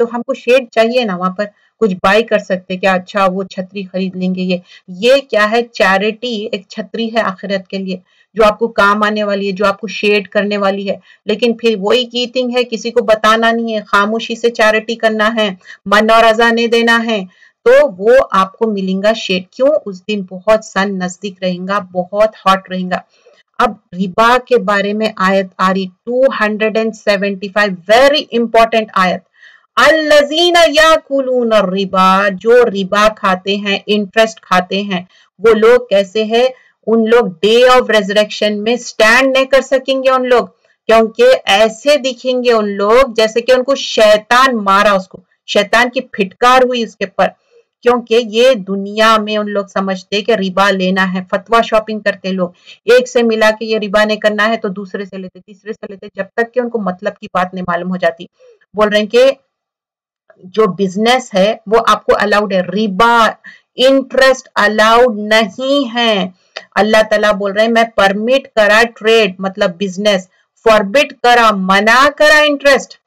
تو ہم کو شیڈ چاہیے نا وہاں پر کچھ بائی کر سکتے کہ اچھا وہ چھتری خرید لیں گے. یہ کیا ہے؟ چیریٹی ایک چھتری ہے آخرت کے لیے جو آپ کو کام آنے والی ہے, جو آپ کو شیڈ کرنے والی ہے. لیکن پھر وہی کیٹنگ ہے, کسی کو بتانا نہیں ہے, خاموشی سے چیریٹی کرنا ہے, من اور رضا نہیں دینا ہے, تو وہ آپ کو ملیں گا شیڈ. کیوں؟ اس دن بہت سن نزدیک رہیں گا, بہت ہاٹ رہیں گا. اب ربا کے بارے میں آیت آ رہی 275, ویری امپورٹنٹ آیت. الذین یاکلون الربا, جو ربا کھاتے ہیں, انٹرسٹ کھاتے ہیں, وہ لوگ کیسے ہیں؟ ان لوگ ڈے آف ریزریکشن میں سٹینڈ نہیں کر سکیں گے ان لوگ, کیونکہ ایسے دکھیں گے ان لوگ جیسے کہ ان کو شیطان مارا, اس کو شیطان کی پھٹکار ہوئی اس کے پر. کیونکہ یہ دنیا میں ان لوگ سمجھتے کہ ربا لینا ہے, فتویٰ شاپنگ کرتے لوگ, ایک سے ملا کے یہ ربا نہیں کرنا ہے تو دوسرے سے لیتے, تیسرے سے لیتے, جب تک کہ ان کو مطلب کی بات نہیں معلوم ہو جاتی. بول رہے ہیں کہ جو بزنس ہے وہ آپ کو الاؤڈ ہے, ربا انٹرسٹ الاؤڈ نہیں ہے. اللہ تعالیٰ بول رہے ہیں میں پرمٹ کرا ٹریڈ مطلب بزنس, فوربٹ کرا منع کرا انٹرسٹ.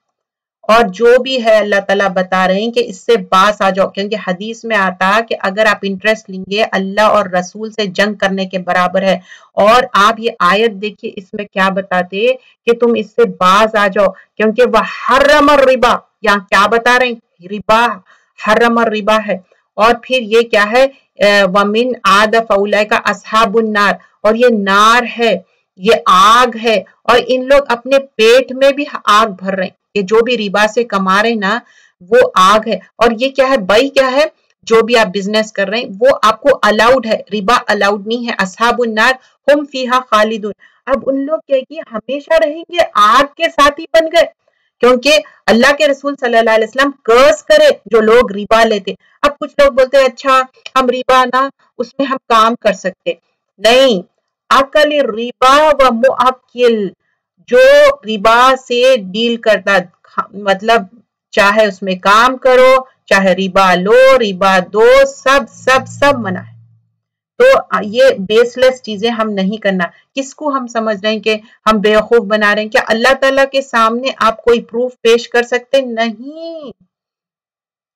اور جو بھی ہے اللہ تعالیٰ بتا رہے ہیں کہ اس سے باز آ جاؤ, کیونکہ حدیث میں آتا کہ اگر آپ انٹرسٹ لیں گے اللہ اور رسول سے جنگ کرنے کے برابر ہے. اور آپ یہ آیت دیکھیے اس میں کیا بتاتے کہ تم اس سے باز آ جاؤ, کیونکہ وہ حرم الربا, یہاں کیا بتا رہے ہیں؟ ربا, حرم الربا ہے. اور پھر یہ کیا ہے؟ وَمِنْ عَادَ فَأُولَئِكَ أَصْحَابُ النَّارِ, اور یہ نار ہے, یہ آگ ہے, اور ان لوگ اپنے پیٹ میں بھی آگ بھر رہے ہیں. یہ جو بھی ربا سے کما رہے نا وہ آگ ہے. اور یہ کیا ہے بھائی؟ کیا ہے؟ جو بھی آپ بزنس کر رہے ہیں وہ آپ کو الاؤڈ ہے, ربا الاؤڈ نہیں ہے. اصحاب النار ہم فیہا خالدون. اب ان لوگ کیا کہ ہمیشہ رہیں گے, آگ کے ساتھی بن گئے, کیونکہ اللہ کے رسول صلی اللہ علیہ وسلم کرس کرے جو لوگ ربا لیتے. اب کچھ لوگ بولتے ہیں اچھا ہم ربا نا اس میں ہم کام کر سکتے نہیں. اکل ربا و مؤکل, جو ربا سے ڈیل کرتا, مطلب چاہے اس میں کام کرو, چاہے ربا لو, ربا دو, سب سب سب منع ہے. تو یہ بیس لیس چیزیں ہم نہیں کرنا. کس کو ہم سمجھ رہے ہیں کہ ہم بیوقوف بنا رہے ہیں؟ کیا اللہ تعالیٰ کے سامنے آپ کوئی پروف پیش کر سکتے؟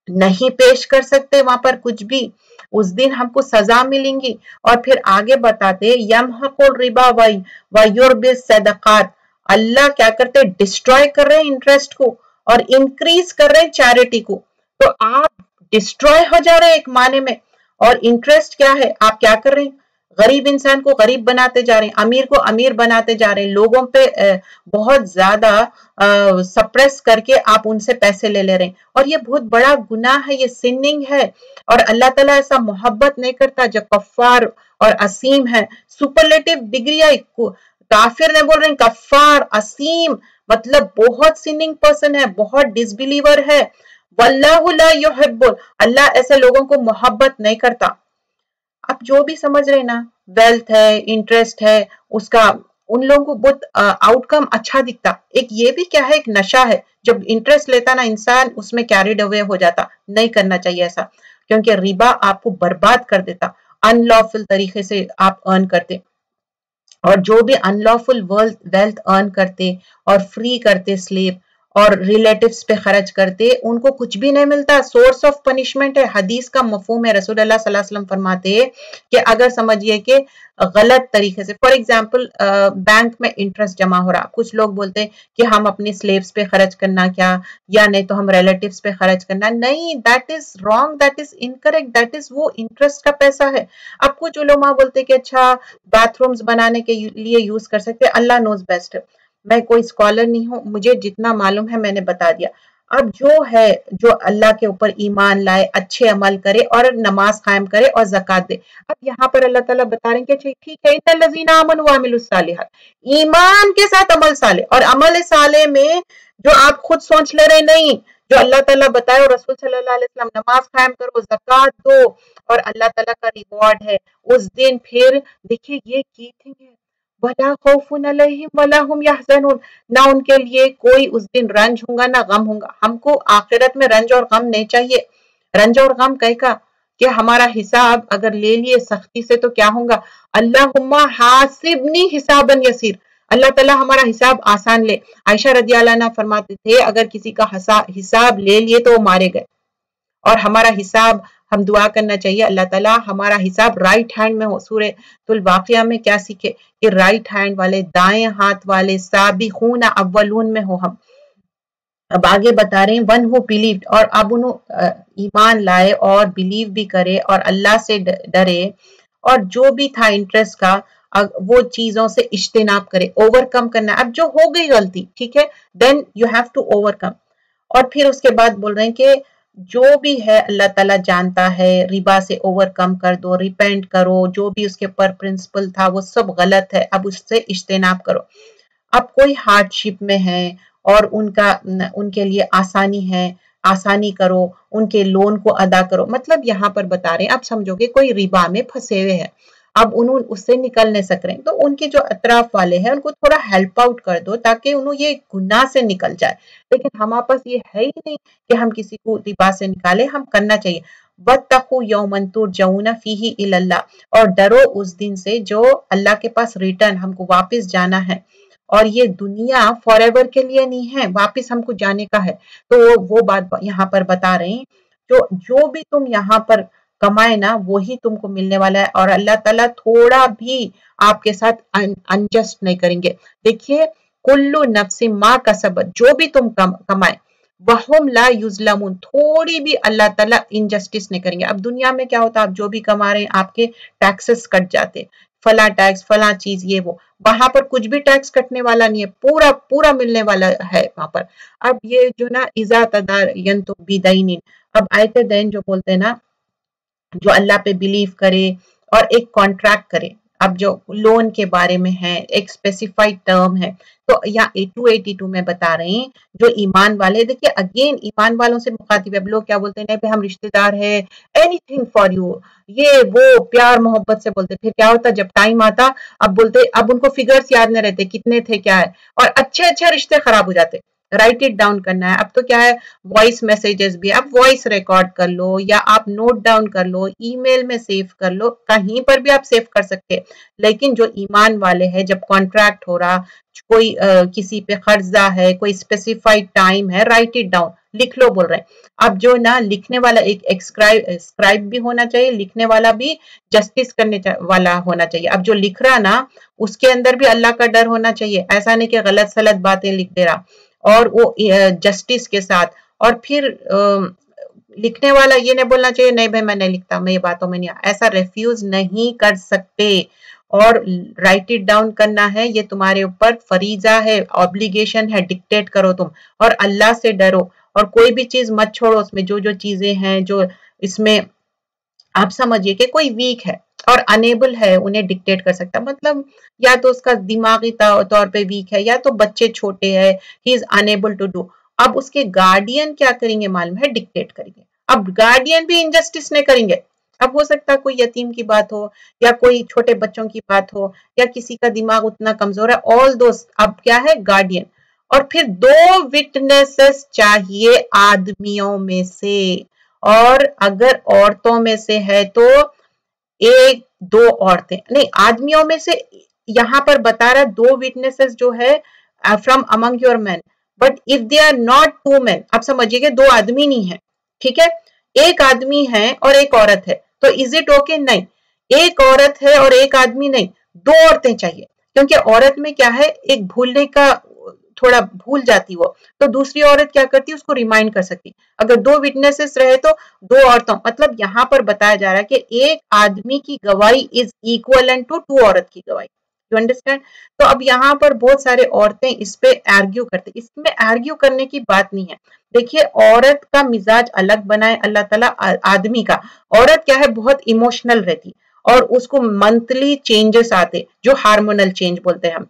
نہیں پیش کر سکتے وہاں پر کچھ بھی. اس دن ہم کو سزا ملیں گی. اور پھر آگے بتاتے یمحق الربا ویربی الصدقات, اللہ کیا کرتے؟ ڈسٹروائے کر رہے ہیں انٹرسٹ کو اور انکریز کر رہے ہیں چیریٹی کو. تو آپ ڈسٹروائے ہو جا رہے ہیں ایک معنی میں. اور انٹرسٹ کیا ہے؟ آپ کیا کر رہے ہیں؟ غریب انسان کو غریب بناتے جا رہے ہیں, امیر کو امیر بناتے جا رہے ہیں, لوگوں پہ بہت زیادہ سپریس کر کے آپ ان سے پیسے لے لے رہے ہیں. اور یہ بہت بڑا گناہ ہے, یہ سننگ ہے. اور اللہ تعالیٰ ایسا محبت نہیں کرتا جو کفار اور اسیم ہے. سپرلیٹو ڈگری ہے, کافر نے بول رہے ہیں کفار, اسیم مطلب بہت سننگ پرسن ہے, بہت ڈس بلیور ہے. واللہ لا یحب, اللہ ایسے لوگوں کو محبت نہیں کرتا. آپ جو بھی سمجھ رہے نا, ویلتھ ہے, انٹرسٹ ہے, اس کا ان لوگوں کو بہت آؤٹ کم اچھا دکھتا. ایک یہ بھی کیا ہے, ایک نشہ ہے. جب انٹرسٹ لیتا نا انسان اس میں کیریڈ اوے ہو جاتا. نہیں کرنا چاہیے ایسا, کیونکہ ربا آپ کو برباد کر دیتا. ان لافل طریقے سے آپ ارن کرتے, اور جو بھی ان لافل ویلتھ ارن کرتے اور فری کرتے سلیب اور ریلیٹیوز پہ خرچ کرتے, ان کو کچھ بھی نہیں ملتا. سورس آف پنشمنٹ ہے. حدیث کا مفہوم ہے, رسول اللہ صلی اللہ علیہ وسلم فرماتے ہیں کہ اگر سمجھئے کہ غلط طریقے سے, فار ایگزامپل بینک میں انٹرسٹ جمع ہو رہا, کچھ لوگ بولتے ہیں کہ ہم اپنی سلیبس پہ خرچ کرنا کیا, یا نہیں تو ہم ریلیٹیوز پہ خرچ کرنا. نہیں, that is wrong, that is incorrect, that is وہ انٹرسٹ کا پیسہ ہے. اب کچھ علماء بولتے کہ اچھا باتھ رومز بنانے کے لیے یوز کر سکتے. اللہ نوز بیسٹ, میں کوئی اسکالر نہیں ہوں, مجھے جتنا معلوم ہے میں نے بتا دیا. اب جو ہے جو اللہ کے اوپر ایمان لائے, اچھے عمل کرے اور نماز قائم کرے اور زکوٰۃ دے. اب یہاں پر اللہ تعالیٰ بتا رہے ہیں کہ ٹھیک ہے, ان الذین آمنوا وعملوا الصالحات, ایمان کے ساتھ عمل صالح. اور عمل صالح میں جو آپ خود سوچ لے رہے نہیں, جو اللہ تعالیٰ بتائے, اور رسول صلی اللہ علیہ وسلم نماز قائم کرو, زکوٰۃ دو, اور اللہ تعالیٰ کا ریوارڈ ہے اس دن. پھر دیکھیے یہ کی تھی وَلَا خَوْفٌ عَلَيْهِمْ وَلَا هُمْ يَحْزَنُونَ, نہ ان کے لیے کوئی اس دن رنج ہوگا نہ غم ہوگا. ہم کو آخرت میں رنج اور غم نہیں چاہیے. رنج اور غم کہے کا کہ ہمارا حساب اگر لے لیے سختی سے تو کیا ہوگا, اللہم حاسبنی حسابا یسیر, اللہ تعالیٰ ہمارا حساب آسان لے. عائشہ رضی اللہ عنہ فرماتے تھے اگر کسی کا حساب لے لیے تو وہ مارے گئے. اور ہمارا حساب ہم دعا کرنا چاہیے اللہ تعالیٰ ہمارا حساب رائٹ ہینڈ میں ہو. سورہ الواقعہ میں کیا سیکھے کہ رائٹ ہینڈ والے، دائیں ہاتھ والے، سابقون اولون میں ہو ہم. اب آگے بتا رہے ہیں ون ہو بلیوڈ، اور اب انہوں ایمان لائے اور بلیو بھی کرے اور اللہ سے ڈرے، اور جو بھی تھا انٹرسٹ کا وہ چیزوں سے اجتناب کرے. اوور کم کرنا، اب جو ہو گئی غلطی ٹھیک ہے then you have to overcome. اور پھر اس کے بعد بول رہے ہیں کہ جو بھی ہے اللہ تعالیٰ جانتا ہے، ربا سے اوور کم کر دو، ریپینٹ کرو، جو بھی اس کے پر پرنسپل تھا وہ سب غلط ہے، اب اس سے اجتناب کرو. اب کوئی ہارڈ شپ میں ہے اور ان کے لیے آسانی ہے، آسانی کرو، ان کے لون کو ادا کرو. مطلب یہاں پر بتا رہے ہیں اب سمجھو کہ کوئی ربا میں پھنسے ہوئے ہیں، اب انہوں اس سے نکل نہیں سک رہے ہیں، تو ان کے جو اطراف والے ہیں ان کو تھوڑا ہیلپ آؤٹ کر دو تاکہ انہوں یہ گناہ سے نکل جائے. لیکن ہمارے پاس یہ ہے ہی نہیں کہ ہم کسی کو ربا سے نکالے. ہم کرنا چاہیے وَاتَّقُوا يَوْمًا تُرْجَعُونَ فِيهِ إِلَى اللَّهِ، اور ڈرو اس دن سے جو اللہ کے پاس ریٹرن ہم کو واپس جانا ہے. اور یہ دنیا فار ایور کے لیے نہیں ہے، واپس ہم کو جانے کا ہے. تو وہ بات یہاں پر بتا رہے ہیں جو بھی تم یہاں پر کمائے نا وہی تم کو ملنے والا ہے، اور اللہ تعالیٰ تھوڑا بھی آپ کے ساتھ انجسٹ نہیں کریں گے. دیکھیے کلو نفس ما کسبت، جو بھی تم کمائے، وہم لا یظلمون، تھوڑی بھی اللہ تعالیٰ انجسٹس نہیں کریں گے. اب دنیا میں کیا ہوتا ہے، آپ جو بھی کما رہے ہیں آپ کے ٹیکسز کٹ جاتے، فلاں ٹیکس فلاں چیز یہ وہ. وہاں پر کچھ بھی ٹیکس کٹنے والا نہیں ہے، پورا پورا ملنے والا ہے وہاں پر. اب یہ جو نا اذا تداینتم بدین، اب آیت دین جو بولتے ہیں نا، جو اللہ پہ بلیو کرے اور ایک کانٹریکٹ کرے. اب جو لون کے بارے میں ہے ایک اسپیسیفائڈ ٹرم ہے، تو یہاں 282 میں بتا رہے ہیں جو ایمان والے. دیکھیے اگین ایمان والوں سے مخاطب ہے. اب لوگ کیا بولتے ہیں نہیں ہم رشتہ دار ہے، اینی تھنگ فار یو، یہ وہ پیار محبت سے بولتے. پھر کیا ہوتا جب ٹائم آتا اب بولتے، اب ان کو فگرز یاد نہیں رہتے کتنے تھے کیا ہے، اور اچھے اچھے رشتے خراب ہو جاتے. رائٹ اٹ ڈاؤن کرنا ہے. اب تو کیا ہے وائس میسیجز بھی، اب وائس ریکارڈ کر لو یا آپ نوٹ ڈاؤن کر لو، ای میل میں سیو کر لو، کہیں پر بھی آپ سیو کر سکتے. لیکن جو ایمان والے ہیں جب کانٹریکٹ ہو رہا، کوئی کسی پہ قرضہ ہے، کوئی اسپیسیفائڈ ٹائم ہے، رائٹ اٹ ڈاؤن، لکھ لو بول رہے ہیں. اب جو نا لکھنے والا ایک اسکرائب بھی ہونا چاہیے، لکھنے والا بھی جسٹس کرنے والا ہونا چاہیے. اب جو لکھ رہا نا اس کے اندر بھی اللہ کا ڈر ہونا چاہیے، ایسا نہیں کہ غلط سلط باتیں لکھ دے رہا، اور وہ جسٹس کے ساتھ. اور پھر لکھنے والا یہ نہیں بولنا چاہیے نہیں بھائی میں نہیں لکھتا، میں یہ باتوں میں نہیں، ایسا ریفیوز نہیں کر سکتے. اور رائٹ اٹ ڈاؤن کرنا ہے، یہ تمہارے اوپر فریضہ ہے، obligation ہے، ڈکٹیٹ کرو تم. اور اللہ سے ڈرو، اور کوئی بھی چیز مت چھوڑو اس میں جو چیزیں ہیں جو اس میں آپ سمجھیے کہ کوئی ویک ہے اور انیبل ہے انہیں ڈکٹیٹ کر سکتا، مطلب یا تو اس کا دماغی طور پہ ویک ہے یا تو بچے چھوٹے ہیں، ہی از انیبل ٹو ڈو. اب اس کے گارڈین کیا کریں گے معلوم ہے، ڈکٹیٹ کریں گے. اب گارڈین بھی انجسٹس نہیں کریں گے. اب ہو سکتا ہے کوئی یتیم کی بات ہو یا کوئی چھوٹے بچوں کی بات ہو یا کسی کا دماغ اتنا کمزور ہے، آل دوست اب کیا ہے گارڈین. اور پھر 2 وٹنسز چاہیے آدمیوں میں سے، اور اگر عورتوں میں سے ہے تو 1-2 عورتیں نہیں، آدمیوں میں سے. یہاں پر بتا رہا 2 وٹنسز جو ہے from among your men, but if they are not 2 men، اب سمجھیے کہ 2 آدمی نہیں ہے، ٹھیک ہے، ایک آدمی ہے اور ایک عورت ہے، تو is it okay؟ نہیں، ایک عورت ہے اور ایک آدمی نہیں، 2 عورتیں چاہیے. کیونکہ عورت میں کیا ہے ایک بھولنے کا تھوڑا بھول جاتی وہ، تو دوسری عورت کیا کرتی اس کو ریمائنڈ کر سکتی. اگر 2 وٹنسز رہے تو 2 عورتوں، مطلب یہاں پر بتایا جا رہا ہے کہ ایک آدمی کی گواہی از ایکویلنٹ ٹو 2 عورت کی گواہی. You understand? تو اب یہاں پر بہت سارے عورتیں اس پہ آرگیو کرتے، اس میں آرگیو کرنے کی بات نہیں ہے. دیکھیے عورت کا مزاج الگ بنائے اللہ تعالیٰ آدمی کا. عورت کیا ہے بہت ایموشنل رہتی اور اس کو منتھلی چینجز آتے جو ہارمونل چینج بولتے ہیں ہم،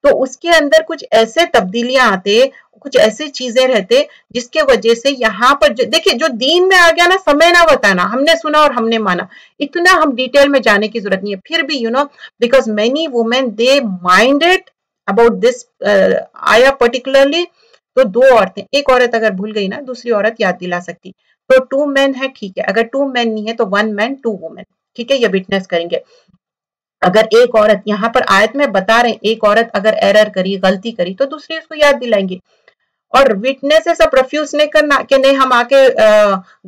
تو اس کے اندر کچھ ایسے تبدیلیاں آتے، کچھ ایسی چیزیں رہتے جس کے وجہ سے یہاں پر دیکھیں جو دین میں آ گیا نا سمے نہ بتانا، ہم نے سنا اور ہم نے مانا، اتنا ہم ڈیٹیل میں جانے کی ضرورت نہیں ہے. پھر بھی because many women they minded about this آیا particularly. تو 2 عورتیں، ایک عورت اگر بھول گئی نا دوسری عورت یاد دلا سکتی. تو 2 men ہے ٹھیک ہے، اگر 2 men نہیں ہے تو 1 man 2 women، ٹھیک ہے، یہ وٹنس کریں گے. اگر ایک عورت یہاں پر آیت میں بتا رہے ہیں ایک عورت اگر ایرر کری غلطی کری تو دوسری اس کو یاد دلائیں گی. اور وٹنس اب ریفیوز نہیں کرنا کہ نہیں ہم آ کے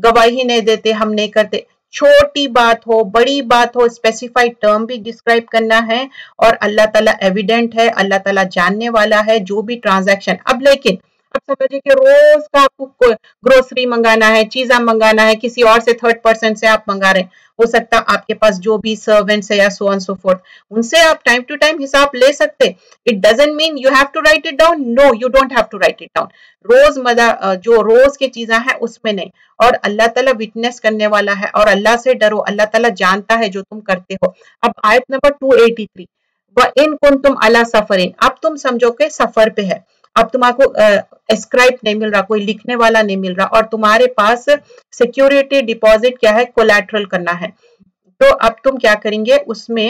گواہی نہیں دیتے ہم نہیں کرتے. چھوٹی بات ہو بڑی بات ہو اسپیسیفائڈ ٹرم بھی ڈسکرائب کرنا ہے اور اللہ تعالیٰ ایویڈنٹ ہے اللہ تعالیٰ جاننے والا ہے جو بھی ٹرانزیکشن. اب لیکن اب سمجھے کہ روز کا آپ کو گروسری منگانا ہے چیزاں منگانا ہے کسی اور سے تھرڈ پرسن سے آپ منگا رہے ہیں ہو سکتا آپ کے پاس جو بھی سرونٹس ہے یا سو آن سو فورتھ ان سے آپ ٹائم ٹو ٹائم حساب لے سکتے. It doesn't mean you have to write it down. No, you don't have to write it down. روز جو روز کی چیزیں ہیں اس میں نہیں. اور اللہ تعالیٰ وٹنس کرنے والا ہے اور اللہ سے ڈرو اللہ تعالیٰ جانتا ہے جو تم کرتے ہو. اب آیت نمبر 283 وَإِن كُنتُمْ عَلَى سَفَرٍ اب تم سمجھو کہ سفر پہ ہے اب تمہارے کو اسکرائب نہیں مل رہا کوئی لکھنے والا نہیں مل رہا اور تمہارے پاس سیکیورٹی ڈپازٹ کیا ہے کولیٹرل کرنا ہے تو اب تم کیا کریں گے اس میں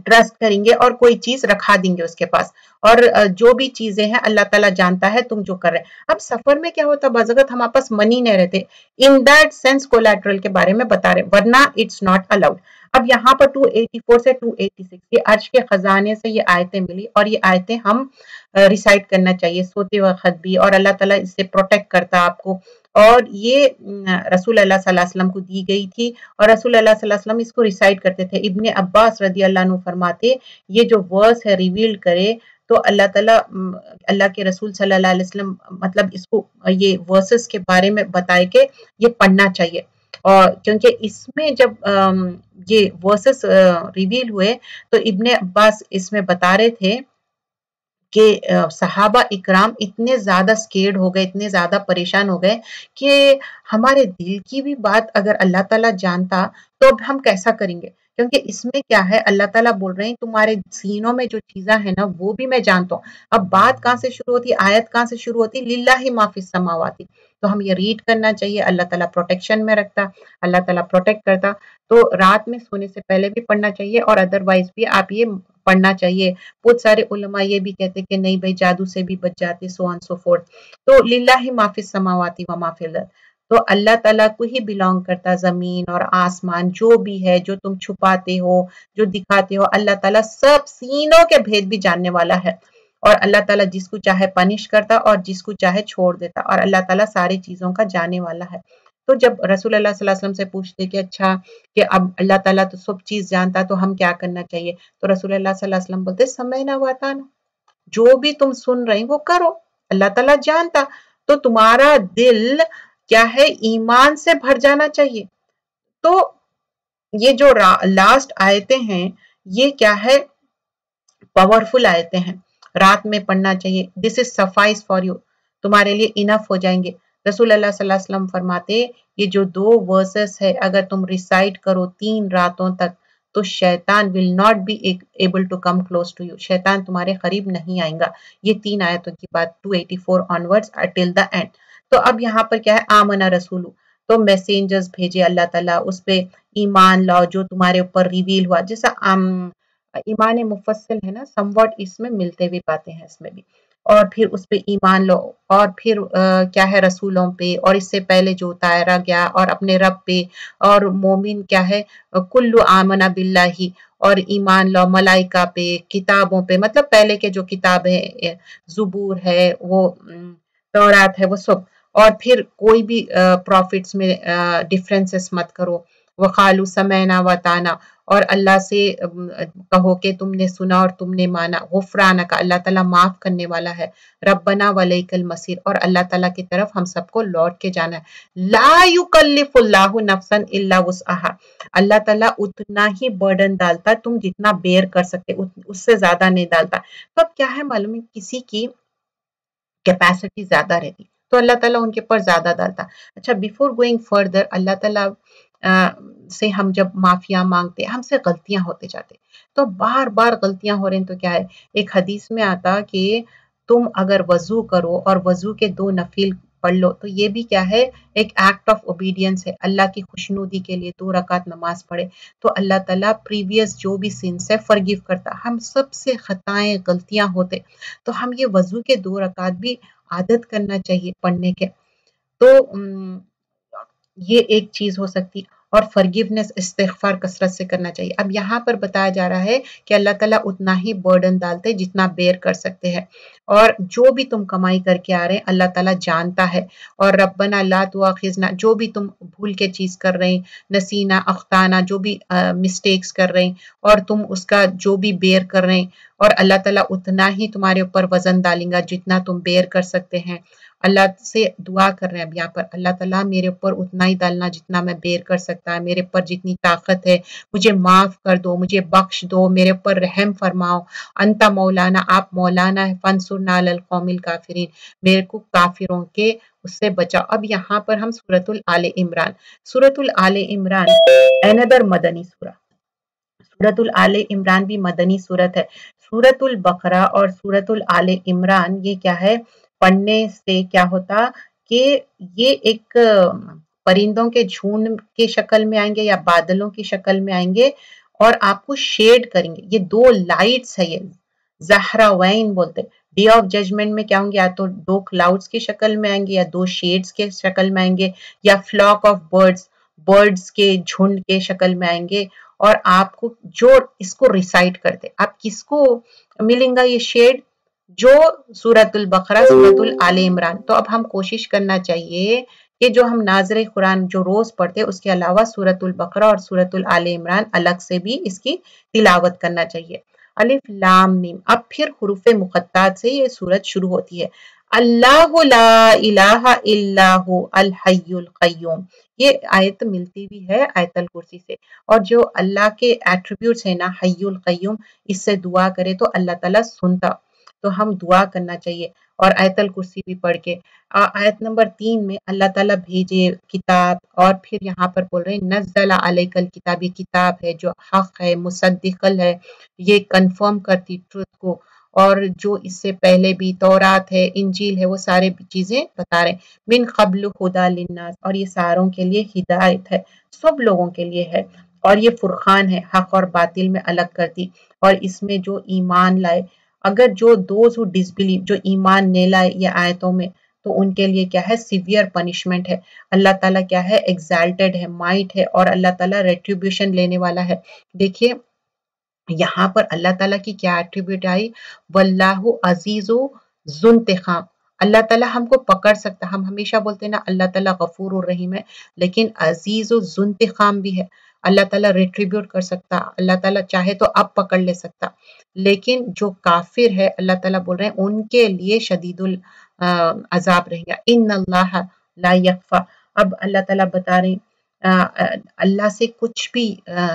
ٹرسٹ کریں گے اور کوئی چیز رکھا دیں گے اس کے پاس اور جو بھی چیزیں ہیں اللہ تعالیٰ جانتا ہے تم جو کر رہے ہیں. اب سفر میں کیا ہوتا بعض اوقات ہمارے پاس منی نہیں رہتے ان دیٹ سینس کولیٹرل کے بارے میں بتا رہے ورنہ اٹس ناٹ الاؤڈ. اب یہاں پر 284 سے 286 یہ عرش کے خزانے سے یہ آیتیں ملی اور یہ آیتیں ہم ریسائٹ کرنا چاہیے سوتے وقت بھی اور اللہ تعالیٰ اس سے پروٹیکٹ کرتا آپ کو. اور یہ رسول اللہ صلی اللہ علیہ وسلم کو دی گئی تھی اور رسول اللہ صلی اللہ علیہ وسلم اس کو ریسائٹ کرتے تھے. ابن عباس رضی اللہ عنہ فرماتے یہ جو ورس ہے ریویل کرے تو اللہ تعالیٰ اللہ کے رسول صلی اللہ علیہ وسلم مطلب اس کو یہ ورسز کے بارے میں بتائے کہ یہ پڑھنا چاہیے. اور کیونکہ اس میں جب یہ ورسز ریویل ہوئے تو ابن عباس اس میں بتا رہے تھے کہ صحابہ اکرام اتنے زیادہ سکیرڈ ہو گئے اتنے زیادہ پریشان ہو گئے کہ ہمارے دل کی بھی بات اگر اللہ تعالیٰ جانتا تو اب ہم کیسا کریں گے کیونکہ اس میں کیا ہے اللہ تعالیٰ بول رہے ہیں تمہارے سینوں میں جو چیزیں ہیں نا وہ بھی میں جانتا ہوں. اب بات کہاں سے شروع ہوتی آیت کہاں سے شروع ہوتی للہ ما فی السماوات تو ہم یہ ریڈ کرنا چاہیے اللہ تعالیٰ پروٹیکشن میں رکھتا اللہ تعالیٰ پروٹیکٹ کرتا تو رات میں سونے سے پہلے بھی پڑھنا چاہیے اور ادروائز بھی آپ یہ پڑھنا چاہیے. بہت سارے علماء یہ بھی کہتے کہ نہیں بھائی جادو سے بھی بچ جاتے سو آن سو فورتھ. تو للہ ما فی السماوات و ما فی الارض تو اللہ تعالیٰ کو ہی بلانگ کرتا زمین اور آسمان جو بھی ہے جو تم چھپاتے ہو جو دکھاتے ہو اللہ تعالیٰ سب سینوں کے بھید بھی جاننے والا ہے. اور اللہ تعالیٰ جس کو چاہے پنش کرتا اور جس کو چاہے چھوڑ دیتا اور اللہ تعالیٰ ساری چیزوں کا جانے والا ہے. تو جب رسول اللہ صلی اللہ علیہ وسلم سے پوچھتے کہ اچھا کہ اب اللہ تعالیٰ تو سب چیز جانتا تو ہم کیا کرنا چاہیے تو رسول اللہ صلی اللہ علیہ وسلم بولتے سمعنا واطعنا جو بھی تم سن رہے وہ کرو اللہ تعالیٰ جانتا. تو تمہارا دل کیا ہے ایمان سے بھر جانا چاہیے. تو یہ جو لاسٹ آیتیں ہیں یہ کیا ہے پاورفل آیتیں ہیں رات میں پڑھنا چاہیے. دس از سفائس فار یو تمہارے لیے انف ہو جائیں گے. رسول اللہ صلی اللہ علیہ وسلم فرماتے یہ جو 2 ورسز ہے اگر تم ریسائٹ کرو 3 راتوں تک تو شیطان will not be able to come close to you شیطان تمہارے قریب نہیں آئیں گا. یہ 3 آیتوں کی بات 284 onwards till the end. تو اب یہاں پر کیا ہے آمنا رسول تو میسنجرز بھیجے اللہ تعالیٰ اس پہ ایمان لاؤ جو تمہارے اوپر ریویل ہوا جیسا ایمان مفصل ہے نا سم واٹ اس میں ملتے ہوئے باتیں ہیں اس میں بھی اور پھر اس پہ ایمان لو اور پھر کیا ہے رسولوں پہ اور اس سے پہلے جو اتارا گیا اور اپنے رب پہ اور مومن کیا ہے کلو آمنا باللہ اور ایمان لو ملائکہ پہ کتابوں پہ مطلب پہلے کے جو کتاب ہے زبور ہے وہ تورات ہے وہ سب اور پھر کوئی بھی پروفٹس میں ڈفرینسز مت کرو وقالو سمعنا واطعنا اور اللہ سے کہو کہ تم نے سنا اور تم نے مانا غفرانک اللہ تعالیٰ معاف کرنے والا ہے ربنا ولیک المصیر اور اللہ تعالیٰ کی طرف ہم سب کو لوٹ کے جانا ہے. لا یکلف اللہ نفسا الا وسعها اللہ تعالیٰ اتنا ہی برڈن ڈالتا تم جتنا بیئر کر سکتے اس سے زیادہ نہیں ڈالتا. تو اب کیا ہے معلوم ہے کسی کی کیپیسٹی زیادہ رہتی تو اللہ تعالیٰ ان کے پر زیادہ ڈالتا. اچھا بیفور گوئنگ فردر اللہ تعالیٰ سے ہم جب معافیا مانگتے ہم سے غلطیاں ہوتے جاتے تو بار بار غلطیاں ہو رہی ہیں تو کیا ہے ایک حدیث میں آتا کہ تم اگر وضو کرو اور وضو کے 2 نفل پڑھ لو تو یہ بھی کیا ہے ایک ایکٹ آف اوبیڈینس ہے اللہ کی خوشنودی کے لیے 2 رکعت نماز پڑھے تو اللہ تعالیٰ پریویس جو بھی سنس ہے فرگیو کرتا. ہم سب سے خطائیں غلطیاں ہوتے تو ہم یہ وضو کے 2 رکعت بھی عادت کرنا چاہیے پڑھنے کے. تو یہ ایک چیز ہو سکتی. اور forgiveness استغفار کثرت سے کرنا چاہیے. اب یہاں پر بتایا جا رہا ہے کہ اللہ تعالیٰ اتنا ہی برڈن ڈالتے جتنا بیئر کر سکتے ہیں، اور جو بھی تم کمائی کر کے آ رہے ہیں اللہ تعالیٰ جانتا ہے. اور ربنا لا تؤاخذنا، جو بھی تم بھول کے چیز کر رہے ہیں، نسینا اخطانا، جو بھی مسٹیکس کر رہے ہیں اور تم اس کا جو بھی بیئر کر رہے ہیں، اور اللہ تعالیٰ اتنا ہی تمہارے اوپر وزن ڈالیں گا جتنا تم بیئر کر سکتے ہیں. اللہ سے دعا کر رہے ہیں اب یہاں پر، اللہ تعالیٰ میرے اوپر اتنا ہی ڈالنا جتنا میں بیئر کر سکتا ہے، میرے اوپر جتنی طاقت ہے مجھے معاف کر دو، مجھے بخش دو، میرے اوپر رحم فرماؤ. انت مولانا، آپ مولانا ہے، فانصرنا علی القوم الکافرین، میرے کو کافروں کے اس سے بچاؤ. اب یہاں پر ہم سورۃ آل عمران، سورۃ آل عمران another مدنی سورہ، سورۃ آل عمران بھی مدنی سورت ہے. سورۃ البقرہ اور سورۃ آل عمران یہ کیا ہے، پڑھنے سے کیا ہوتا کہ یہ ایک پرندوں کے جھنڈ کے شکل میں آئیں گے یا بادلوں کی شکل میں آئیں گے اور آپ کو شیڈ کریں گے. یہ دو لائٹس ہے، یہ زہراوین بولتے. ڈے آف ججمنٹ میں کیا ہوں گے، یا تو دو کلاؤڈز کی شکل میں آئیں گے یا دو شیڈز کے شکل میں آئیں گے یا فلاک آف برڈز کے جھنڈ کے شکل میں آئیں گے. اور آپ کو جو اس کو ریسائٹ کرتے، آپ کس کو ملیں گا یہ شیڈ، جو سورۃ البقرہ سورۃ آل عمران. تو اب ہم کوشش کرنا چاہیے کہ جو ہم ناظر قرآن جو روز پڑھتے اس کے علاوہ سورۃ البقرہ اور سورۃ آل عمران الگ سے بھی اس کی تلاوت کرنا چاہیے. الف لام میم، اب پھر حروف مقطعات سے یہ سورت شروع ہوتی ہے. اللہ لا الہ الا هو الحی القیوم، یہ آیت ملتی بھی ہے آیت الکرسی سے. اور جو اللہ کے ایٹریبیوٹس ہیں نا، حی القیوم، اس سے دعا کرے تو اللہ تعالیٰ سنتا. تو ہم دعا کرنا چاہیے اور آیت الکرسی بھی پڑھ کے. آیت نمبر 3 میں اللہ تعالیٰ بھیجے کتاب، اور پھر یہاں پر بول رہے ہیں نزل علیک الکتاب، یہ کتاب ہے جو حق ہے، مصدقل ہے، یہ کنفرم کرتی ٹروتھ کو. اور جو اس سے پہلے بھی تورات ہے، انجیل ہے، وہ سارے چیزیں بتا رہے ہیں. من قبل ہدی للناس، اور یہ ساروں کے لیے ہدایت ہے، سب لوگوں کے لیے ہے. اور یہ فرقان ہے، حق اور باطل میں الگ کرتی. اور اس میں جو ایمان لائے، اگر جو دوز ہو ڈسبلیو، جو ایمان نہیں لائے یہ آیتوں میں، تو ان کے لیے کیا ہے، سیویئر پنشمنٹ ہے. اللہ تعالیٰ کیا ہے، ایگزالٹڈ ہے، مائٹ ہے، اور اللہ تعالیٰ ریٹریبیوشن لینے والا ہے. دیکھیے یہاں پر اللہ تعالیٰ کی کیا ایٹریبیوٹ آئی، واللہ عزیز ذو انتقام. اللہ تعالیٰ ہم کو پکڑ سکتا، ہم ہمیشہ بولتے ہیں نا اللہ تعالیٰ غفور الرحیم ہے، لیکن عزیز و ذو انتقام بھی ہے. اللہ تعالیٰ ریٹریبیوٹ کر سکتا، اللہ تعالیٰ چاہے تو اب پکڑ لے سکتا. لیکن جو کافر ہے اللہ تعالیٰ بول رہے ہیں ان کے لیے شدید العذاب رہے گا. ان اللہ لا یخفا، اب اللہ تعالیٰ بتا رہے ہیں اللہ سے کچھ بھی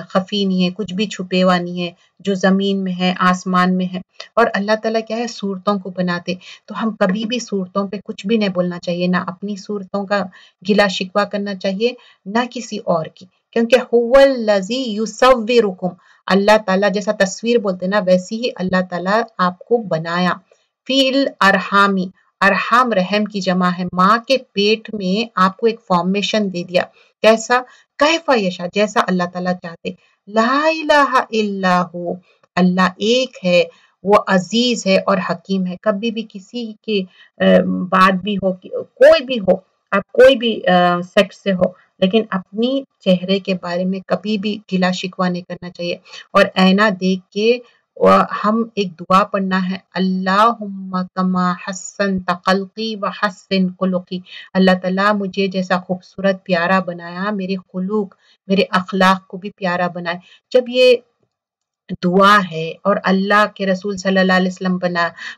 خفی نہیں ہے، کچھ بھی چھپے ہوا نہیں ہے، جو زمین میں ہے، آسمان میں ہے. اور اللہ تعالیٰ کیا ہے، صورتوں کو بناتے. تو ہم کبھی بھی صورتوں پہ کچھ بھی نہیں بولنا چاہیے، نہ اپنی صورتوں کا گلا شکوہ کرنا چاہیے، نہ کسی اور کی. کیونکہ هو الذی یصورکم، اللہ تعالیٰ جیسا تصویر بولتے نا، ویسی ہی اللہ تعالیٰ آپ کو بنایا. فی الارحامی، ارحام رحم کی جمع ہے، ماں کے پیٹ میں آپ کو ایک فارمیشن دے دیا. کیسا، کیف یشاء، جیسا اللہ تعالیٰ چاہتے. لا الہ الا ہو، اللہ ایک ہے، وہ عزیز ہے اور حکیم ہے. کبھی بھی کسی کے بات بھی ہو، کوئی بھی ہو، آپ کوئی بھی سیکٹ سے ہو، لیکن اپنی چہرے کے بارے میں کبھی بھی گلا شکوہ نہیں کرنا چاہیے. اور آئینہ دیکھ کے ہم ایک دعا پڑھنا ہے، اللہم کما حسنت خلقی وحسن خلقی، اللہ تعالیٰ مجھے جیسا خوبصورت پیارا بنایا، میرے خلوق، میرے اخلاق کو بھی پیارا بنائے. جب یہ دعا ہے اور اللہ کے رسول صلی اللہ علیہ وسلم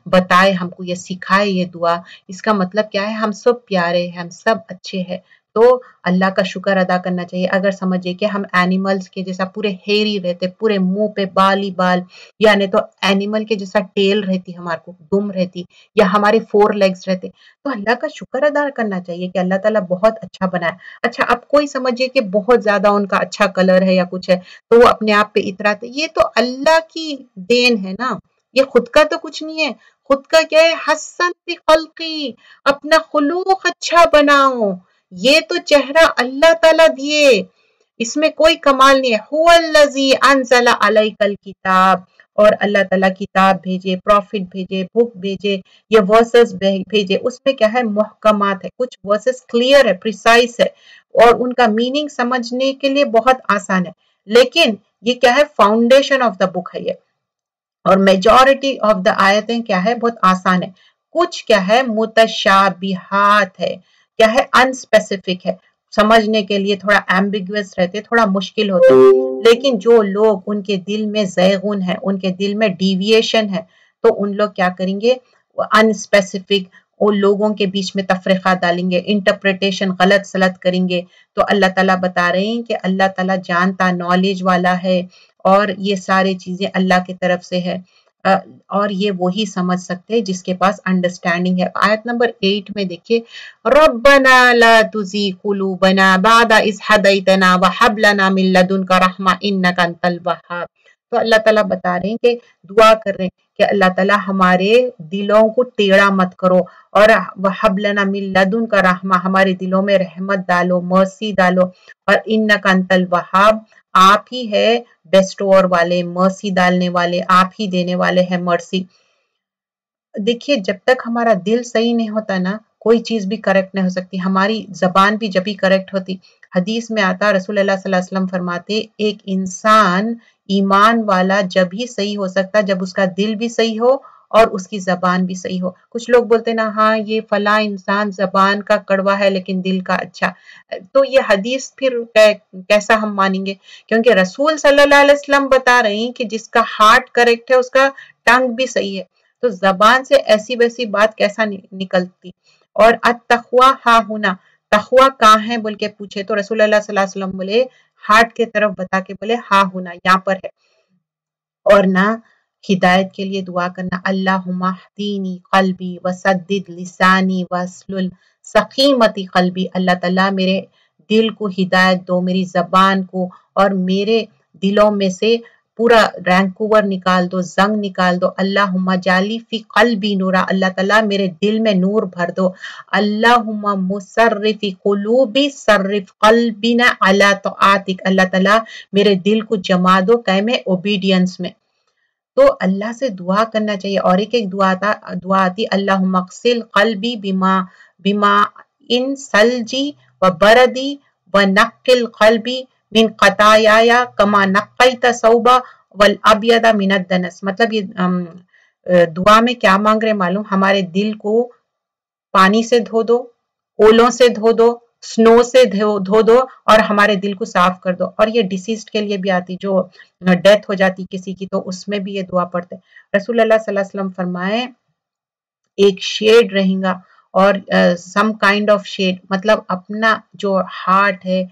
بتائے ہم کو، یہ سکھائے یہ دعا، اس کا مطلب کیا ہے، ہم سب پیارے ہیں، ہم سب اچھے ہیں. تو اللہ کا شکر ادا کرنا چاہیے. اگر سمجھے کہ ہم اینیملز کے جیسا پورے ہیری رہتے، پورے منہ پہ بال ہی بال، یعنی تو اینیمل کے جیسا ٹیل رہتی، ہمارے کو دم رہتی، یا ہمارے 4 لیگز رہتے، تو اللہ کا شکر ادا کرنا چاہیے کہ اللہ تعالیٰ بہت اچھا بنایا. اچھا اب کوئی سمجھے کہ بہت زیادہ ان کا اچھا کلر ہے یا کچھ ہے تو وہ اپنے آپ پہ اتراتے، یہ تو اللہ کی دین ہے نا، یہ خود کا تو کچھ نہیں ہے. خود کا کیا ہے، حسن خلقی، اپنا خلوق اچھا بناؤ، یہ تو چہرہ اللہ تعالیٰ دیے، اس میں کوئی کمال نہیں ہے. هو الذی انزل علیک الکتاب، اور اللہ تعالیٰ کتاب بھیجے، پروفٹ بھیجے، بک بھیجے، یہ ورسز بھیجے. اس میں کیا ہے، محکمات ہے، کچھ ورسز کلیئر ہے، پریسائز ہے. اور ان کا میننگ سمجھنے کے لیے بہت آسان ہے، لیکن یہ کیا ہے، فاؤنڈیشن آف دا بک ہے یہ، اور میجورٹی آف دا آیتیں کیا ہے، بہت آسان ہے، کچھ کیا ہے متشابہات ہے، کیا ہے انسپیسیفک ہے، سمجھنے کے لیے تھوڑا ایمبیگوس رہتے، تھوڑا مشکل ہوتے، لیکن جو لوگ ان کے دل میں زیغن ہے، ان کے دل میں ڈیویشن ہے، تو ان لوگ کیا کریں گے، انسپیسیفک، ان لوگوں کے بیچ میں تفرقہ ڈالیں گے، انٹرپریٹیشن غلط سلط کریں گے، تو اللہ تعالیٰ بتا رہے ہیں کہ اللہ تعالیٰ جانتا، نالج والا ہے، اور یہ سارے چیزیں اللہ کی طرف سے ہے، اور یہ وہی سمجھ سکتے ہیں جس کے پاس انڈرسٹینڈنگ ہے۔ آیت نمبر 8 میں دیکھیے، ربنا لا تزغ قلوبنا بعد اذ ہدیتنا وہب لنا من لدنک رحمہ انک انت الوہاب۔ تو اللہ تعالیٰ بتا رہے ہیں کہ دعا کر رہے ہیں کہ اللہ تعالیٰ ہمارے دلوں کو ٹیڑھا مت کرو، اور وہب لنا من لدنک رحمہ، ہمارے دلوں میں رحمت ڈالو، مرسی ڈالو، اور انک انت الوہاب، آپ ہی ہے بیسٹور والے، مرسی ڈالنے والے، آپ ہی دینے والے ہیں مرسی۔ دیکھیے جب تک ہمارا دل صحیح نہیں ہوتا نا، کوئی چیز بھی کریکٹ نہیں ہو سکتی، ہماری زبان بھی جب ہی کریکٹ ہوتی۔ حدیث میں آتا، رسول اللہ صلی اللہ علیہ وسلم فرماتے، ایک انسان ایمان والا جب ہی صحیح ہو سکتا جب اس کا دل بھی صحیح ہو اور اس کی زبان بھی صحیح ہو۔ کچھ لوگ بولتے نا، ہاں یہ فلاں انسان زبان کا کڑوا ہے لیکن دل کا اچھا، تو یہ حدیث پھر کیسا ہم مانیں گے؟ کیونکہ رسول صلی اللہ علیہ وسلم بتا رہے ہیں کہ جس کا ہارٹ کریکٹ ہے اس کا ٹنگ بھی صحیح ہے، تو زبان سے ایسی ویسی بات کیسا نکلتی؟ اور التقویٰ ہا ہونا، تقویٰ کہاں ہے بول کے پوچھے تو رسول اللہ صلی اللہ علیہ وسلم بولے ہارٹ کے طرف بتا کے بولے ہا ہونا، یہاں پر ہے۔ اور نہ ہدایت کے لیے دعا کرنا، اللہم اہدینی قلبی وسدد لسانی واسلل سقیمتی قلبی، اللہ تعالیٰ میرے دل کو ہدایت دو، میری زبان کو، اور میرے دلوں میں سے پورا رینکوور نکال دو، زنگ نکال دو، اللہم جالی فی قلبی نورا، اللہ تعالیٰ میرے دل میں نور بھر دو، اللہم مصرف قلوبی صرف قلبنا علی طاعتک، اللہ تعالیٰ میرے دل کو جما دو کہ میں اوبیڈینس میں۔ تو اللہ سے دعا کرنا چاہیے، اور ایک دعا آتی، اللہم اغسل قلبی بما ان سلجی و بردی و نقل قلبی من قطایایا کما نقیت ثوبا والابید من الدنس، مطلب یہ دعا میں کیا مانگ رہے معلوم، ہمارے دل کو پانی سے دھو دو، اولوں سے دھو دو، سنو سے دھو دو، اور ہمارے دل کو صاف کر دو۔ اور یہ ڈیسیزڈ کے لیے بھی آتی، جو ڈیتھ ہو جاتی کسی کی تو اس میں بھی یہ دعا پڑھتے۔ رسول اللہ صلی اللہ علیہ وسلم فرمائے ایک شیڈ رہیں گا، اور سم کائنڈ آف شیڈ، مطلب اپنا جو ہارٹ ہے،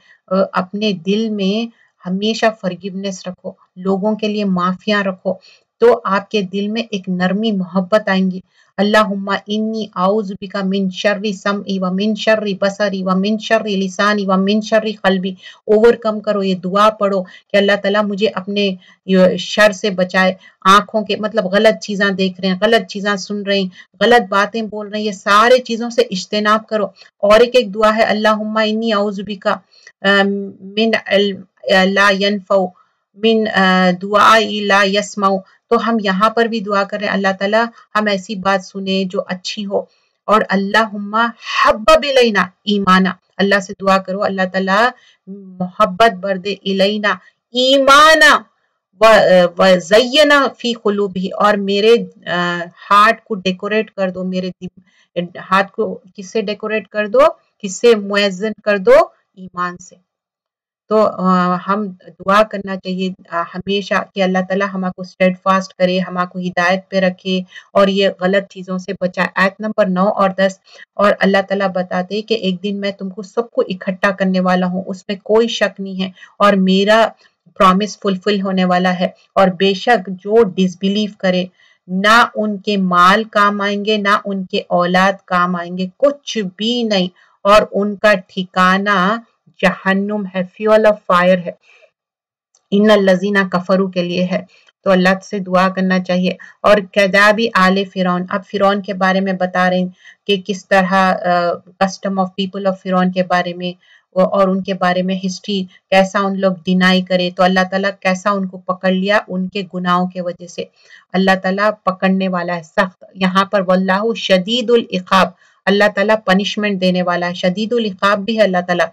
اپنے دل میں ہمیشہ فرگیونیس رکھو، لوگوں کے لیے معافیاں رکھو، تو آپ کے دل میں ایک نرمی محبت آئیں گی۔ اللہم انی اعوذ بک من شر سمعی و من شر بصری و من شر لسانی و من شر قلبی، اوور کم کرو، یہ دعا پڑھو کہ اللہ تعالیٰ مجھے اپنے شر سے بچائے، آنکھوں کے مطلب غلط چیزاں دیکھ رہے ہیں، غلط چیزاں سن رہے ہیں، غلط باتیں بول رہے ہیں، یہ سارے چیزوں سے اجتناب کرو۔ اور ایک دعا ہے، اللہم انی اعوذ بک من لا ينفع من دعائی لا یسمع، تو ہم یہاں پر بھی دعا کر رہے ہیں اللہ تعالیٰ ہم ایسی بات سنیں جو اچھی ہو۔ اور اللہم حبب الینا ایمانا، اللہ سے دعا کرو اللہ تعالیٰ محبت بر دے الینا ایمانا وزینا فی قلوبہ، اور میرے ہارٹ کو ڈیکوریٹ کر دو، میرے ہاتھ کو کس سے ڈیکوریٹ کر دو، کس سے موزن کر دو، ایمان سے۔ تو ہم دعا کرنا چاہیے ہمیشہ کہ اللہ تعالیٰ ہم کو اسٹیڈ فاسٹ کرے، ہم کو ہدایت پہ رکھے، اور یہ غلط چیزوں سے بچائے۔ آیت نمبر 9 اور 10، اور اللہ تعالیٰ بتاتے کہ ایک دن میں تم کو سب کو اکٹھا کرنے والا ہوں، اس میں کوئی شک نہیں ہے، اور میرا پرامس فلفل ہونے والا ہے، اور بے شک جو ڈس بلیو کرے، نہ ان کے مال کام آئیں گے، نہ ان کے اولاد کام آئیں گے، کچھ بھی نہیں، اور ان کا ٹھکانہ جہنم ہے، فیول آف فائر ہے، ان الذین کفروا کے لیے ہے۔ تو اللہ سے دعا کرنا چاہیے۔ اور کذابی آل فرعون، اب فرعون کے بارے میں بتا رہے ہیں کہ کس طرح کسٹم آف پیپل آف فرعون کے بارے میں، اور ان کے بارے میں ہسٹری کیسا ان لوگ ڈینائی کرے، تو اللہ تعالیٰ کیسا ان کو پکڑ لیا ان کے گناہوں کے وجہ سے۔ اللہ تعالیٰ پکڑنے والا ہے سخت، یہاں پر واللہ شدید العقاب، اللہ تعالیٰ پنشمنٹ دینے والا ہے، شدید العقاب بھی ہے اللہ تعالیٰ۔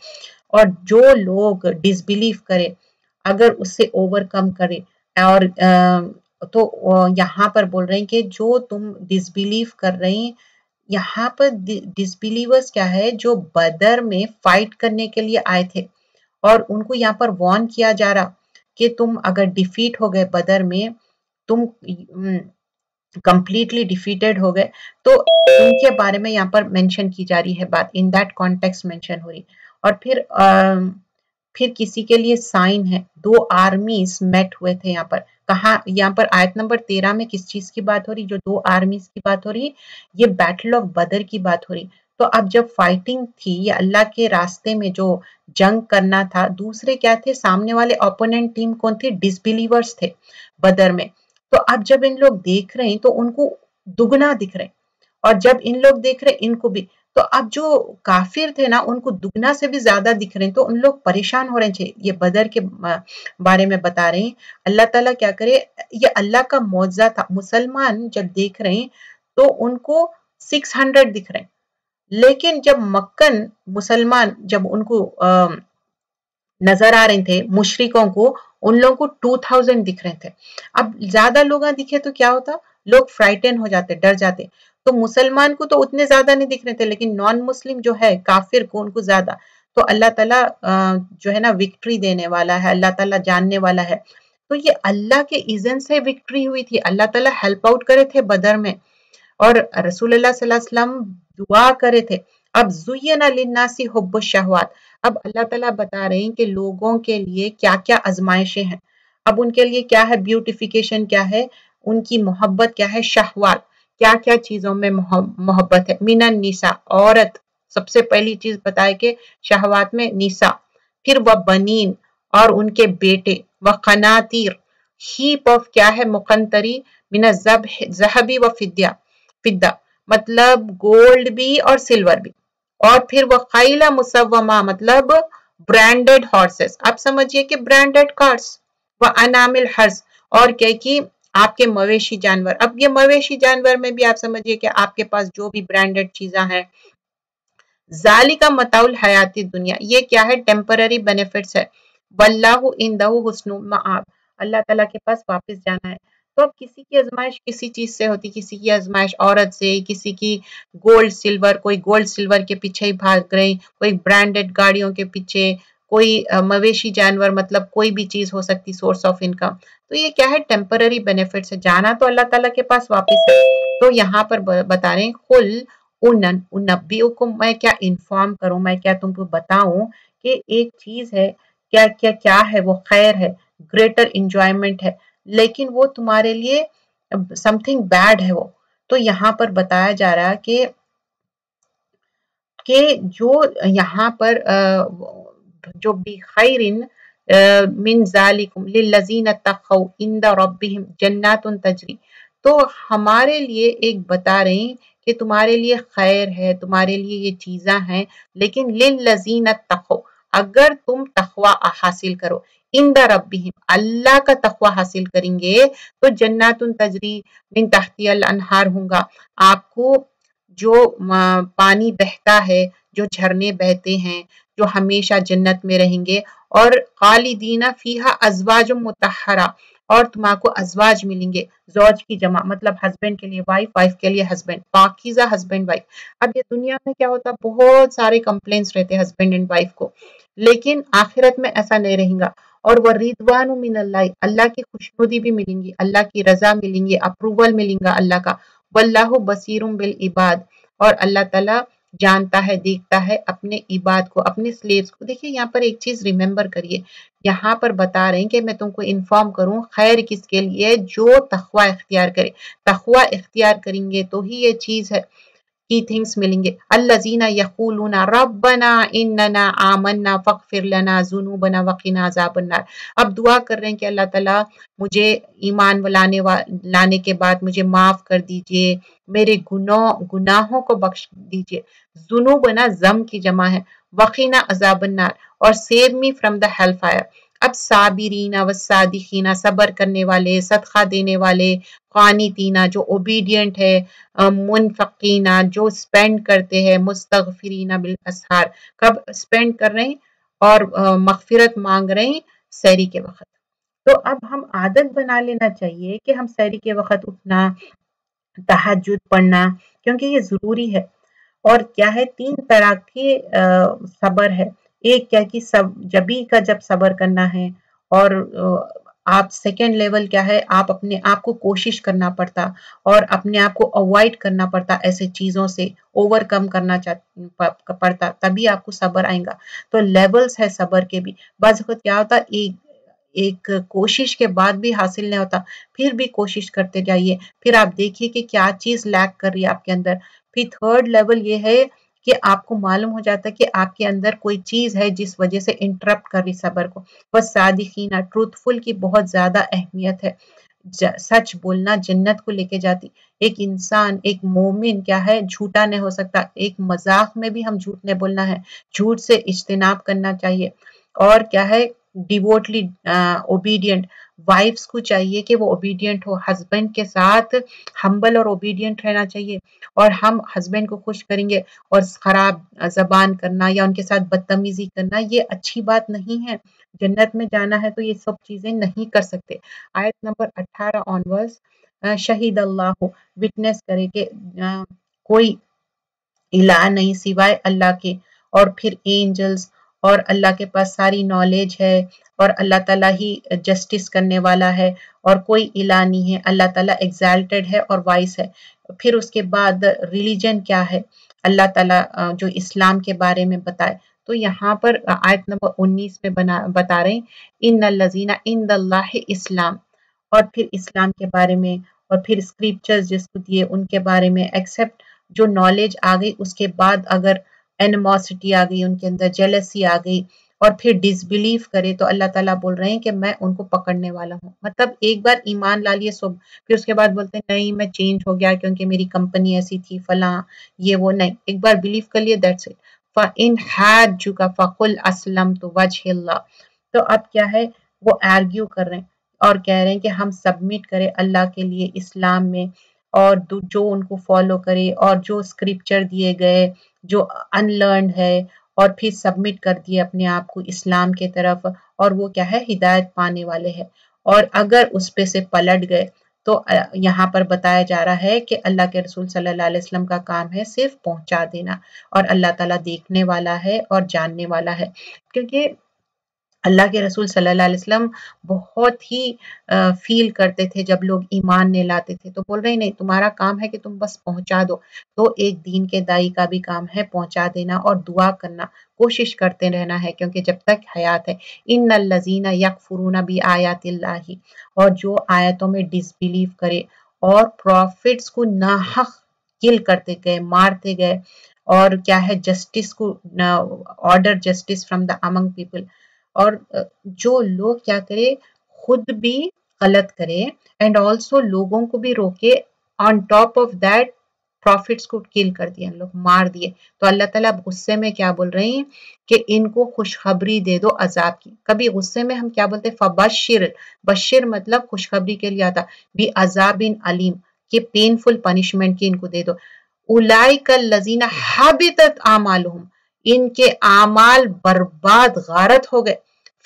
اور جو لوگ ڈسبلیو کرے اگر اس سے اوور کم کرے اور تو یہاں پر بول رہے ہیں کہ جو تم ڈسبلیو کر رہے ہیں، یہاں پر ڈسبلیورز کیا ہے جو بدر میں فائٹ کرنے کے لیے آئے تھے، اور ان کو یہاں پر وارن کیا جا رہا کہ تم اگر ڈیفیٹ ہو گئے بدر میں، تم کمپلیٹلی ڈیفیٹڈ ہو گئے، تو ان کے بارے میں یہاں پر مینشن کی جا رہی ہے بات، ان دیٹ کانٹیکسٹ مینشن ہو رہی. اور پھر کسی کے لیے سائن ہے، دو آرمیز میٹ ہوئے تھے یہاں پر. کہاں؟ یہاں پر آیت نمبر 13 میں کس چیز کی بات ہو رہی؟ جو دو آرمیز کی بات ہو رہی، یہ بیٹل آف بدر کی بات ہو رہی. تو اب جب فائٹنگ تھی، یہ اللہ کے راستے میں جو جنگ کرنا تھا، دوسرے کیا تھے؟ سامنے والے اوپوننٹ ٹیم کون تھے؟ ڈسبلیورز تھے بدر میں. تو اب جب ان لوگ دیکھ رہے ہیں تو ان کو دگنا دکھ رہے ہیں، اور جب ان لوگ دیکھ رہے ہیں ان کو بھی، تو اب جو کافر تھے نا ان کو دگنا سے بھی زیادہ دکھ رہے ہیں، تو ان لوگ پریشان ہو رہے ہیں. یہ بدر کے بارے میں بتا رہے ہیں. اللہ تعالیٰ کیا کرے، یہ اللہ کا معجزہ تھا. مسلمان جب دیکھ رہے ہیں تو ان کو 600 دکھ رہے ہیں، لیکن جب مکن مسلمان جب ان کو نظر آ رہے تھے مشرکوں کو، ان لوگوں کو 2000 دکھ رہے تھے. اب زیادہ لوگ دکھے تو کیا ہوتا؟ لوگ فرائٹن ہو جاتے، ڈر جاتے. تو مسلمان کو تو اتنے زیادہ نہیں دکھ رہے تھے، لیکن نان مسلم جو ہے کافر کو ان کو زیادہ. تو اللہ تعالیٰ جو ہے نا وکٹری دینے والا ہے، اللہ تعالیٰ جاننے والا ہے. تو یہ اللہ کے اذن سے وکٹری ہوئی تھی، اللہ تعالیٰ ہیلپ آؤٹ کرے تھے بدر میں، اور رسول اللہ صلی اللہ علیہ وسلم دعا کرے تھے. اب زُیّنَ لِلنَّاسِ حُبُّ الشہوات، اب اللہ تعالیٰ بتا رہے ہیں کہ لوگوں کے لیے کیا کیا آزمائشیں ہیں. اب ان کے لیے کیا ہے؟ بیوٹیفیکیشن کیا ہے؟ ان کی محبت کیا ہے؟ شہوات. کیا کیا چیزوں میں محبت ہے؟ من النساء، عورت. سب سے پہلی چیز بتائے کہ شہوات میں نساء. پھر وہ بنین، اور ان کے بیٹے. وہ قناطیر، ہیپ آف کیا ہے؟ مقنطری. من الذهب و فضہ، مطلب گولڈ بھی اور سلور بھی. اور پھر وہ خیل مسومہ، مطلب برانڈڈ ہارسز. آپ سمجھئے کہ برانڈڈ کارز. وہ انعام الحرث، اور کیا کہ آپ کے مویشی جانور. اب یہ مویشی جانور میں بھی آپ سمجھئے کہ آپ کے پاس جو بھی برانڈڈ چیزاں ہیں. ذالک متاع الحیات الدنیا، یہ کیا ہے؟ ٹیمپرری بینیفٹس ہے. واللہ عندہ حسن المآب، اللہ تعالیٰ کے پاس واپس جانا ہے. تو اب کسی کی آزمائش کسی چیز سے ہوتی، کسی کی آزمائش عورت سے، کسی کی گولڈ سلور، کوئی گولڈ سلور کے پیچھے ہی بھاگ رہے، کوئی برانڈڈ گاڑیوں کے پیچھے، کوئی مویشی جانور، مطلب کوئی بھی چیز ہو سکتی سورس آف انکم. تو یہ کیا ہے؟ ٹیمپرری بینیفٹس ہے. جانا تو اللہ تعالیٰ کے پاس واپس ہے. تو یہاں پر بتا رہے ہیں قل انبئکم، میں کیا انفارم کروں، میں کیا تم کو بتاؤں کہ ایک چیز ہے، کیا کیا کیا ہے، وہ خیر ہے، گریٹر انجوائمنٹ ہے، لیکن وہ تمہارے لیے سم تھنگ بیڈ ہے وہ. تو یہاں پر بتایا جا رہا کہ جو یہاں پر جو بخیر من ذالکم للذین اتقوا عند ربہم جنات تجری، تو ہمارے لیے ایک بتا رہے ہیں کہ تمہارے لیے خیر ہے، تمہارے لیے یہ چیزاں ہیں، لیکن للذین اتقوا، اگر تم تقوی حاصل کرو. عند ربہم، اللہ کا تقوی حاصل کریں گے تو جنات تجری من تحتی الانہار ہوں گا. آپ کو جو پانی بہتا ہے، جو جھرنے بہتے ہیں، جو ہمیشہ جنت میں رہیں گے. اور خالدین فیہا ازواج مطہرہ، اور تمہارے کو ازواج ملیں گے. زوج کی جمع مطلب ہسبینڈ کے لیے وائف، وائف کے لیے ہسبینڈ، پاکیزہ ہسبینڈ وائف. اب یہ دنیا میں کیا ہوتا، بہت سارے کمپلینس رہتے ہسبینڈ اینڈ وائف کو، لیکن آخرت میں ایسا نہیں رہیں گا. اور وَرِضْوَانُ مِنَ اللَّهِ، اللہ کی خوشنودی بھی ملیں گی، اللہ کی رضا ملیں گی، اپروول ملیں گا اللہ کا. واللہ بصیر بالعباد، اور اللہ تعالیٰ جانتا ہے، دیکھتا ہے اپنے عباد کو، اپنے سلیوز کو. دیکھیے یہاں پر ایک چیز ریممبر کریے، یہاں پر بتا رہے ہیں کہ میں تم کو انفارم کروں خیر کس کے لیے؟ جو تقوی اختیار کرے. تقوی اختیار کریں گے تو ہی یہ چیز ہے، کی تھنگس ملیں گے. الذین یقولون ربنا اننا آمنا فاغفر لنا ذنوبنا وقنا عذاب النار. اب دعا کر رہے ہیں کہ اللہ تعالیٰ مجھے ایمان لانے کے بعد مجھے معاف کر دیجئے، میرے گناہوں کو بخش دیجئے. ذنوبنا ضم کی جمع ہے، وقنا عذاب النار، اور save me from the hell fire. اب صابرین والصادقین، صبر کرنے والے، صدقہ دینے والے، قانتین جو اوبیڈینٹ ہے، منفقین جو سپینڈ کرتے ہیں، مستغفرین بالاسحار، کب سپینڈ کر رہے ہیں؟ اور مغفرت مانگ رہے ہیں سحری کے وقت. تو اب ہم عادت بنا لینا چاہیے کہ ہم سحری کے وقت اٹھنا، تہجد پڑھنا، کیونکہ یہ ضروری ہے. اور کیا ہے، 3 طرح کے صبر ہے. ایک کیا کہ جبھی کا جب صبر کرنا ہے، اور آپ سیکنڈ لیول کیا ہے، آپ اپنے آپ کو کوشش کرنا پڑتا اور اپنے آپ کو اوائڈ کرنا پڑتا ایسے چیزوں سے، اوور کم کرنا پڑتا، تبھی آپ کو صبر آئے گا. تو لیولز ہے صبر کے بھی. بعض وقت کیا ہوتا، ایک کوشش کے بعد بھی حاصل نہیں ہوتا، پھر بھی کوشش کرتے جائیے، پھر آپ دیکھیے کہ کیا چیز لیک کر رہی ہے آپ کے اندر. پھر تھرڈ لیول یہ ہے کہ آپ کو معلوم ہو جاتا ہے کہ آپ کے اندر کوئی چیز ہے جس وجہ سے انٹرپٹ کر رہی صبر کو. بس صادقینہ، ٹروتفل کی بہت زیادہ اہمیت ہے. سچ بولنا جنت کو لے کے جاتی. ایک انسان، ایک مومن کیا ہے، جھوٹا نہیں ہو سکتا. ایک مذاق میں بھی ہم جھوٹ نہیں بولنا ہے، جھوٹ سے اجتناب کرنا چاہیے. اور کیا ہے، ڈیووٹلی اوبیڈینٹ. وائفز کو چاہیے کہ وہ اوبیڈینٹ ہو، ہسبینڈ کے ساتھ ہمبل اور اوبیڈینٹ رہنا چاہیے. اور ہم ہسبینڈ کو خوش کریں گے اور خراب زبان کرنا یا ان کے ساتھ بدتمیزی کرنا، یہ اچھی بات نہیں ہے. جنت میں جانا ہے تو یہ سب چیزیں نہیں کر سکتے. آیت نمبر 18 آنورز، شہید اللہ، وٹنس کرے کہ کوئی الہ نہیں سوائے اللہ کے، اور پھر اینجلز، اور اللہ کے پاس ساری نالج ہے، اور اللہ تعالیٰ ہی جسٹس کرنے والا ہے، اور کوئی الہ نہیں ہے. اللہ تعالیٰ ایگزالٹڈ ہے اور وائس ہے. پھر اس کے بعد ریلیجن کیا ہے، اللہ تعالیٰ جو اسلام کے بارے میں بتائے. تو یہاں پر آیت نمبر 19 میں بتا رہے ہیں، ان الذین عند اللہ اسلام، اور پھر اسلام کے بارے میں، اور پھر اسکرپچرز جس کو دیے ان کے بارے میں. ایکسپٹ جو نالج آ گئی، اس کے بعد اگر اینیموسٹی آ گئی ان کے اندر، جیلسی آ گئی، اور پھر ڈس بلیف کرے، تو اللہ تعالیٰ بول رہے ہیں کہ میں ان کو پکڑنے والا ہوں. مطلب ایک بار ایمان لا لیے سب، پھر اس کے بعد بولتے ہیں نہیں میں چینج ہو گیا کیونکہ میری کمپنی ایسی تھی فلاں، یہ وہ نہیں. ایک بار بلیف کر لیے، دیٹس اٹ. فَإِنْ حَاجُّوكَ فَقُلْ أَسْلَمْتُ وَجْهِ اللَّهِ. تو اب کیا ہے، وہ آرگیو کر رہے ہیں اور کہہ رہے ہیں کہ ہم سبمٹ کریں اللہ کے لیے اسلام میں، اور جو ان کو فالو کرے، اور جو اسکرپچر دیے گئے جو ان لرنڈ ہے، اور پھر سبمٹ کر دیے اپنے آپ کو اسلام کے طرف، اور وہ کیا ہے، ہدایت پانے والے ہیں. اور اگر اس پہ سے پلٹ گئے تو یہاں پر بتایا جا رہا ہے کہ اللہ کے رسول صلی اللہ علیہ وسلم کا کام ہے صرف پہنچا دینا، اور اللہ تعالیٰ دیکھنے والا ہے اور جاننے والا ہے. کیونکہ اللہ کے رسول صلی اللہ علیہ وسلم بہت ہی فیل کرتے تھے جب لوگ ایمان نہیں لاتے تھے، تو بول رہے نہیں، تمہارا کام ہے کہ تم بس پہنچا دو. تو ایک دین کے دائی کا بھی کام ہے پہنچا دینا اور دعا کرنا، کوشش کرتے رہنا ہے، کیونکہ جب تک حیات ہے. ان الذین یکفرون بآیات اللہ، اور جو آیتوں میں ڈس بلیو کرے اور پروفٹس کو ناحق کل کرتے گئے، مارتے گئے، اور کیا ہے، جسٹس کو order justice from the among people. اور جو لوگ کیا کرے، خود بھی غلط کرے اینڈ آلسو لوگوں کو بھی روکے، on top of that profits کو کل کر دیا، لوگ مار دیے. تو اللہ تعالیٰ غصے میں کیا بول رہے ہیں کہ ان کو خوشخبری دے دو عذاب کی. کبھی غصے میں ہم کیا بولتے، فبشر، بشر مطلب خوشخبری کے لیے آتا، بھی عذاب علیم، کہ پینفل پنشمنٹ کی ان کو دے دو. اولئک الذین حبطت اعمالہم، ان کے اعمال برباد غارت ہو گئے،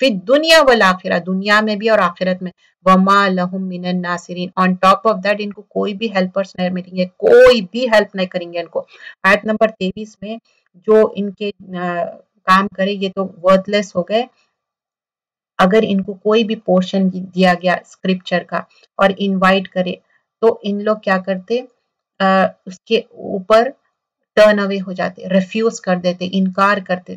فی الدنیا والآخرہ، دنیا میں بھی اور آخرت میں. وما لہم من الناصرین، آن ٹاپ آف دیٹ ان کو کوئی بھی ہیلپرس نہیں ملیں گے، کوئی بھی ہیلپ نہیں کریں گے ان کو. آیت نمبر 23 میں جو ان کے کام کرے یہ تو ورتھ لیس ہو گئے. اگر ان کو کوئی بھی پورشن دیا گیا اسکرپچر کا اور انوائٹ کرے تو ان لوگ کیا کرتے، اس کے اوپر ٹرن اوے ہو جاتے، ریفیوز کر دیتے، انکار کرتے.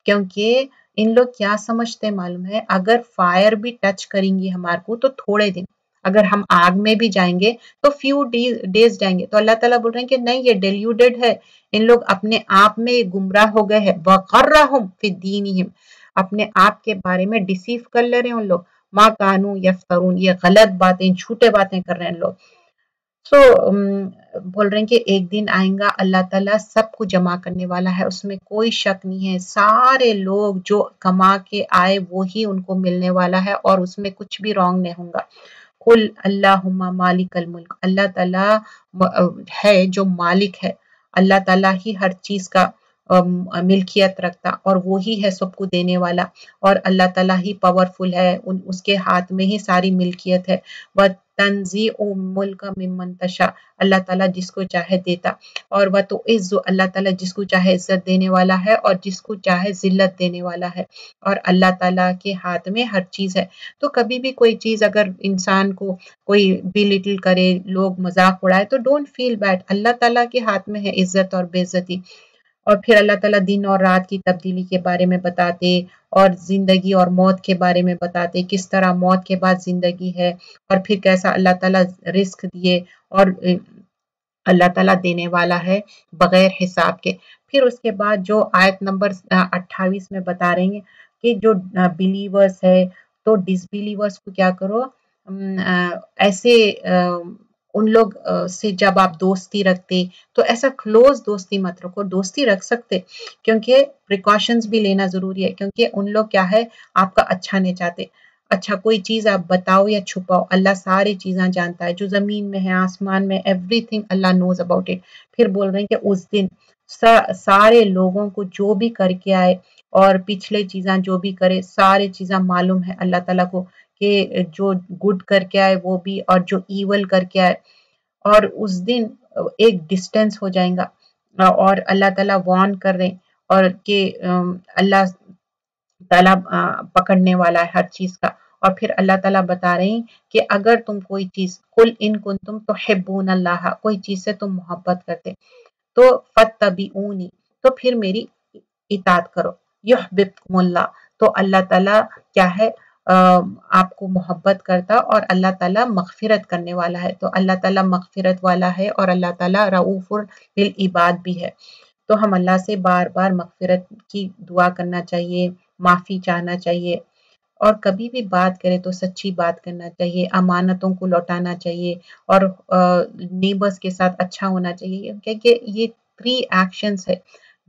کیونکہ ان لوگ کیا سمجھتے معلوم ہے، اگر فائر بھی ٹچ کریں گی ہمارے کو تو تھوڑے دن، اگر ہم آگ میں بھی جائیں گے تو فیو ڈیز جائیں گے. تو اللہ تعالیٰ بول رہے ہیں کہ نہیں، یہ ڈیلیوڈڈ ہے، ان لوگ اپنے آپ میں گمراہ ہو گئے ہیں. وَغَرَّهُمْ فِي دِينِهِمْ، اپنے آپ کے بارے میں ڈیسیو کر لے رہے ہیں ان لوگ. مَا كَانُوا يَفْتَرُونَ، یہ غلط باتیں، جھوٹے باتیں کر رہے ہیں لوگ. سو بول رہے ہیں کہ ایک دن آئیں گا، اللہ تعالیٰ سب کو جمع کرنے والا ہے، اس میں کوئی شک نہیں ہے. سارے لوگ جو کما کے آئے وہی ان کو ملنے والا ہے، اور اس میں کچھ بھی رانگ نہیں ہوگا. قل اللہم مالک الملک، اللہ تعالیٰ ہے جو مالک ہے، اللہ تعالیٰ ہی ہر چیز کا ملکیت رکھتا اور وہی ہے سب کو دینے والا اور اللہ تعالیٰ ہی پاورفل ہے، اس کے ہاتھ میں ہی ساری ملکیت ہے۔ وَتَنزِعُ مُلْكَ مِمَّن تَشَاءُ، اللہ تعالیٰ جس کو چاہے دیتا، اور وَتُعِزُّ، اللہ تعالیٰ جس کو چاہے عزت دینے والا ہے اور جس کو چاہے ذلت دینے والا ہے، اور اللہ تعالیٰ کے ہاتھ میں ہر چیز ہے۔ تو کبھی بھی کوئی چیز اگر انسان کو کوئی بھی لٹل کرے، لوگ مذاق اڑائے تو ڈونٹ فیل بیڈ، اللہ تعالیٰ کے ہاتھ میں ہے عزت اور بے عزتی۔ اور پھر اللہ تعالیٰ دن اور رات کی تبدیلی کے بارے میں بتاتے اور زندگی اور موت کے بارے میں بتاتے، کس طرح موت کے بعد زندگی ہے اور پھر کیسا اللہ تعالیٰ رزق دیے اور اللہ تعالیٰ دینے والا ہے بغیر حساب کے۔ پھر اس کے بعد جو آیت نمبر 28 میں بتا رہے ہیں کہ جو بلیورز ہے تو ڈس بلیورز کو کیا کرو، ایسے ان لوگ سے جب آپ دوستی رکھتے تو ایسا کلوز دوستی مت رکھو، دوستی رکھ سکتے کیونکہ پریکاشنز بھی لینا ضروری ہے، کیونکہ ان لوگ کیا ہے آپ کا اچھا نہیں چاہتے۔ اچھا کوئی چیز آپ بتاؤ یا چھپاؤ، اللہ ساری چیزاں جانتا ہے، جو زمین میں ہے آسمان میں، every thing Allah knows about it. پھر بول رہے ہیں کہ اس دن سارے لوگوں کو جو بھی کر کے آئے اور پچھلے چیزاں جو بھی کرے سارے چیزاں معلوم ہے اللہ تعالیٰ کو، کہ جو گڈ کر کے آئے وہ بھی اور جو ایول کر کے آئے، اور اس دن ایک ڈسٹینس ہو جائے گا اور اللہ تعالیٰ وارن کر رہے اور کہ اللہ تعالیٰ پکڑنے والا ہے ہر چیز کا۔ اور پھر اللہ تعالیٰ بتا رہے ہیں کہ اگر تم کوئی چیز قل ان کنتم تحبون اللہ، کوئی چیز سے تم محبت کرتے تو فاتبعونی، تو پھر میری اطاعت کرو، یحببکم اللہ، تو اللہ تعالیٰ کیا ہے آپ کو محبت کرتا اور اللہ تعالیٰ مغفرت کرنے والا ہے، تو اللہ تعالیٰ مغفرت والا ہے اور اللہ تعالیٰ رؤوف بالعباد بھی ہے۔ تو ہم اللہ سے بار بار مغفرت کی دعا کرنا چاہیے، معافی چاہنا چاہیے، اور کبھی بھی بات کرے تو سچی بات کرنا چاہیے، امانتوں کو لوٹانا چاہیے اور نیبرز کے ساتھ اچھا ہونا چاہیے، کیونکہ یہ 3 ایکشنز ہے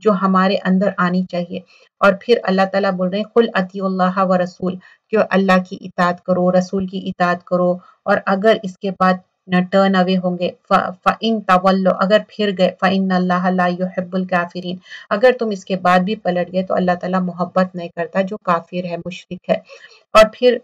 جو ہمارے اندر آنی چاہیے۔ اور پھر اللہ تعالیٰ بول رہے ہیں قل اطیعوا اللہ و رسول، کہ اللہ کی اطاعت کرو، رسول کی اطاعت کرو، اور اگر اس کے بعد ٹرن اوے ہوں گے فَإِن تَوَلَّوْا، اگر پھر گئے فَإِنَّ اللَّهَ لَا يُحِبُّ الْكَافِرِينَ، اگر تم اس کے بعد بھی پلٹ گئے تو اللہ تعالیٰ محبت نہیں کرتا جو کافر ہے، مشرک ہے۔ اور پھر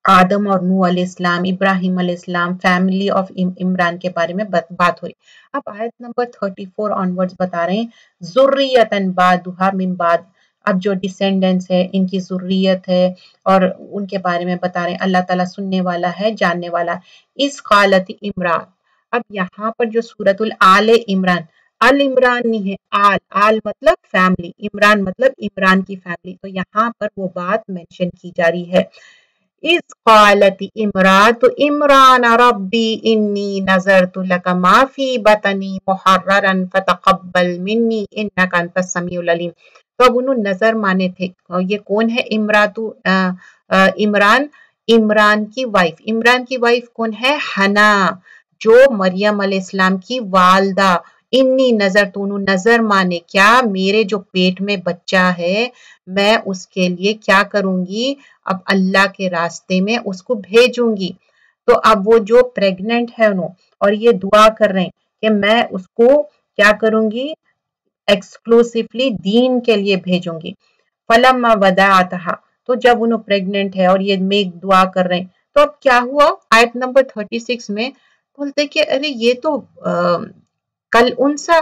آدم اور نوح علیہ السلام، ابراہیم علیہ السلام، فیملی آف عمران کے بارے میں بات ہوئی۔ اب آیت نمبر 34 آنورڈز بتا رہے ہیں ذُرِّيَّةً بَعْضُهَا مِن بَعْضٍ، اب جو ڈسینڈنٹس ہے ان کی ذریت ہے اور ان کے بارے میں بتا رہے ہیں اللہ تعالیٰ سننے والا ہے، جاننے والا ہے۔ اس قالت عمران، اب یہاں پر جو سورۃ الآل عمران، عمران نہیں ہے، آل مطلب فیملی، عمران مطلب عمران کی فیملی، تو یہاں پر وہ بات مینشن کی جا رہی ہے۔ اس قالت امرات عمران ربی انی نظرت لک ما فی بطنی محررا فتقبل منی انک انت السمیع العلیم۔ تو اب انہوں نظر مانے تھے، یہ کون ہے امرات عمران، عمران کی وائف، عمران کی وائف کون ہے، حنا، جو مریم علیہ السلام کی والدہ، انی نظر، تو انہوں نظر مانے کیا، میرے جو پیٹ میں بچہ ہے میں اس کے لیے کیا کروں گی، اب اللہ کے راستے میں اس کو بھیجوں گی۔ تو اب وہ جو پریگننٹ ہے انہوں اور یہ دعا کر رہے ہیں کہ میں اس کو کیا کروں گی، ایکسکلوسیولی دین کے لیے بھیجوں گی۔ فلما ودعتها، تو جب انہوں پریگننٹ ہے اور یہ میک دعا کر رہے ہیں تو اب کیا ہوا، آیت نمبر 36 میں بولتے کہ ارے یہ تو کل انسا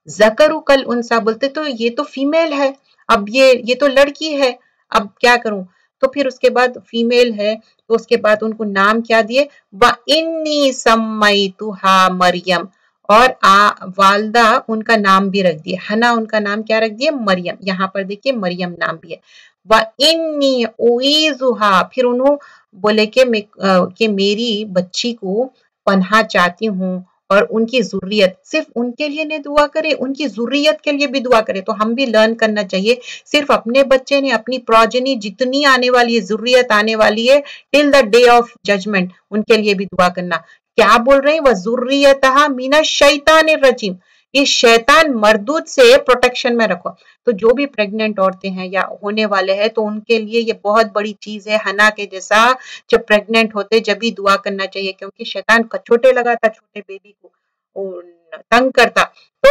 ذکرو کل انسا، بولتے تو یہ تو فیمیل ہے، اب یہ تو لڑکی ہے، اب کیا کروں، تو پھر اس کے بعد فیمیل ہے تو اس کے بعد ان کو نام کیا دیے، وَإِنِّي سَمَّيْتُهَا مریم، اور والدہ ان کا نام بھی رکھ دیے، حنا ان کا نام کیا رکھ دیے، مریم، یہاں پر دیکھیے مریم نام بھی ہے۔ وَإِنِّي أُعِيذُهَا، پھر انہوں بولے کہ میری بچی کو پناہ چاہتی ہوں، اور ان کی ذریت، صرف ان کے لیے نہیں دعا کرے، ان کی ذریت کے لیے بھی دعا کرے۔ تو ہم بھی لرن کرنا چاہیے، صرف اپنے بچے نے، اپنی پروجنی جتنی آنے والی ہے، ذریت آنے والی ہے ٹل دا ڈے آف ججمنٹ، ان کے لیے بھی دعا کرنا۔ کیا بول رہے ہیں، وَذُرِّيَّتَهَا مِنَ الشَّيْطَانِ الرَّجِيمِ، یہ شیطان مردود سے پروٹیکشن میں رکھو۔ تو جو بھی پریگننٹ عورتیں ہیں یا ہونے والے ہیں تو ان کے لیے یہ بہت بڑی چیز ہے، حنا کے جیسا جب پریگننٹ ہوتے جب بھی دعا کرنا چاہیے، کیونکہ شیطان کچوٹے لگاتا چھوٹے بیبی کو تنگ کرتا، تو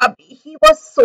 he was so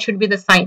should be the sign।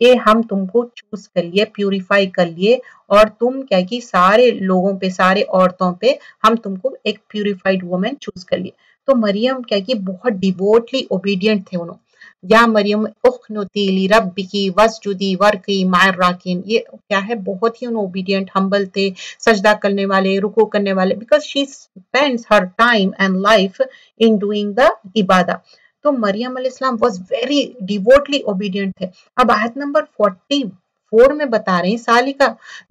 کہ ہم تم کو چوز کر لیے، پیوریفائی کر لیے، اور تم کیا کہ سارے لوگوں پہ، سارے عورتوں پہ ہم تم کو ایک پیوریفائڈ وومن چوز کر لیے۔ تو مریم کیا کہ بہت ڈیووٹلی اوبیڈینٹ تھے انہوں۔ یا مریم اخنتی لربکی واسجدی ورکی مع الراکعین، یہ کیا ہے، بہت ہی انہوں اوبیڈینٹ، ہمبل تھے، سجدہ کرنے والے، رکوع کرنے والے، because she spends her time and life in doing the Ubadah. تو مریم علیہ السلام was very devoutly obedient تھے۔ اب آیت نمبر 44 میں بتا رہے ہیں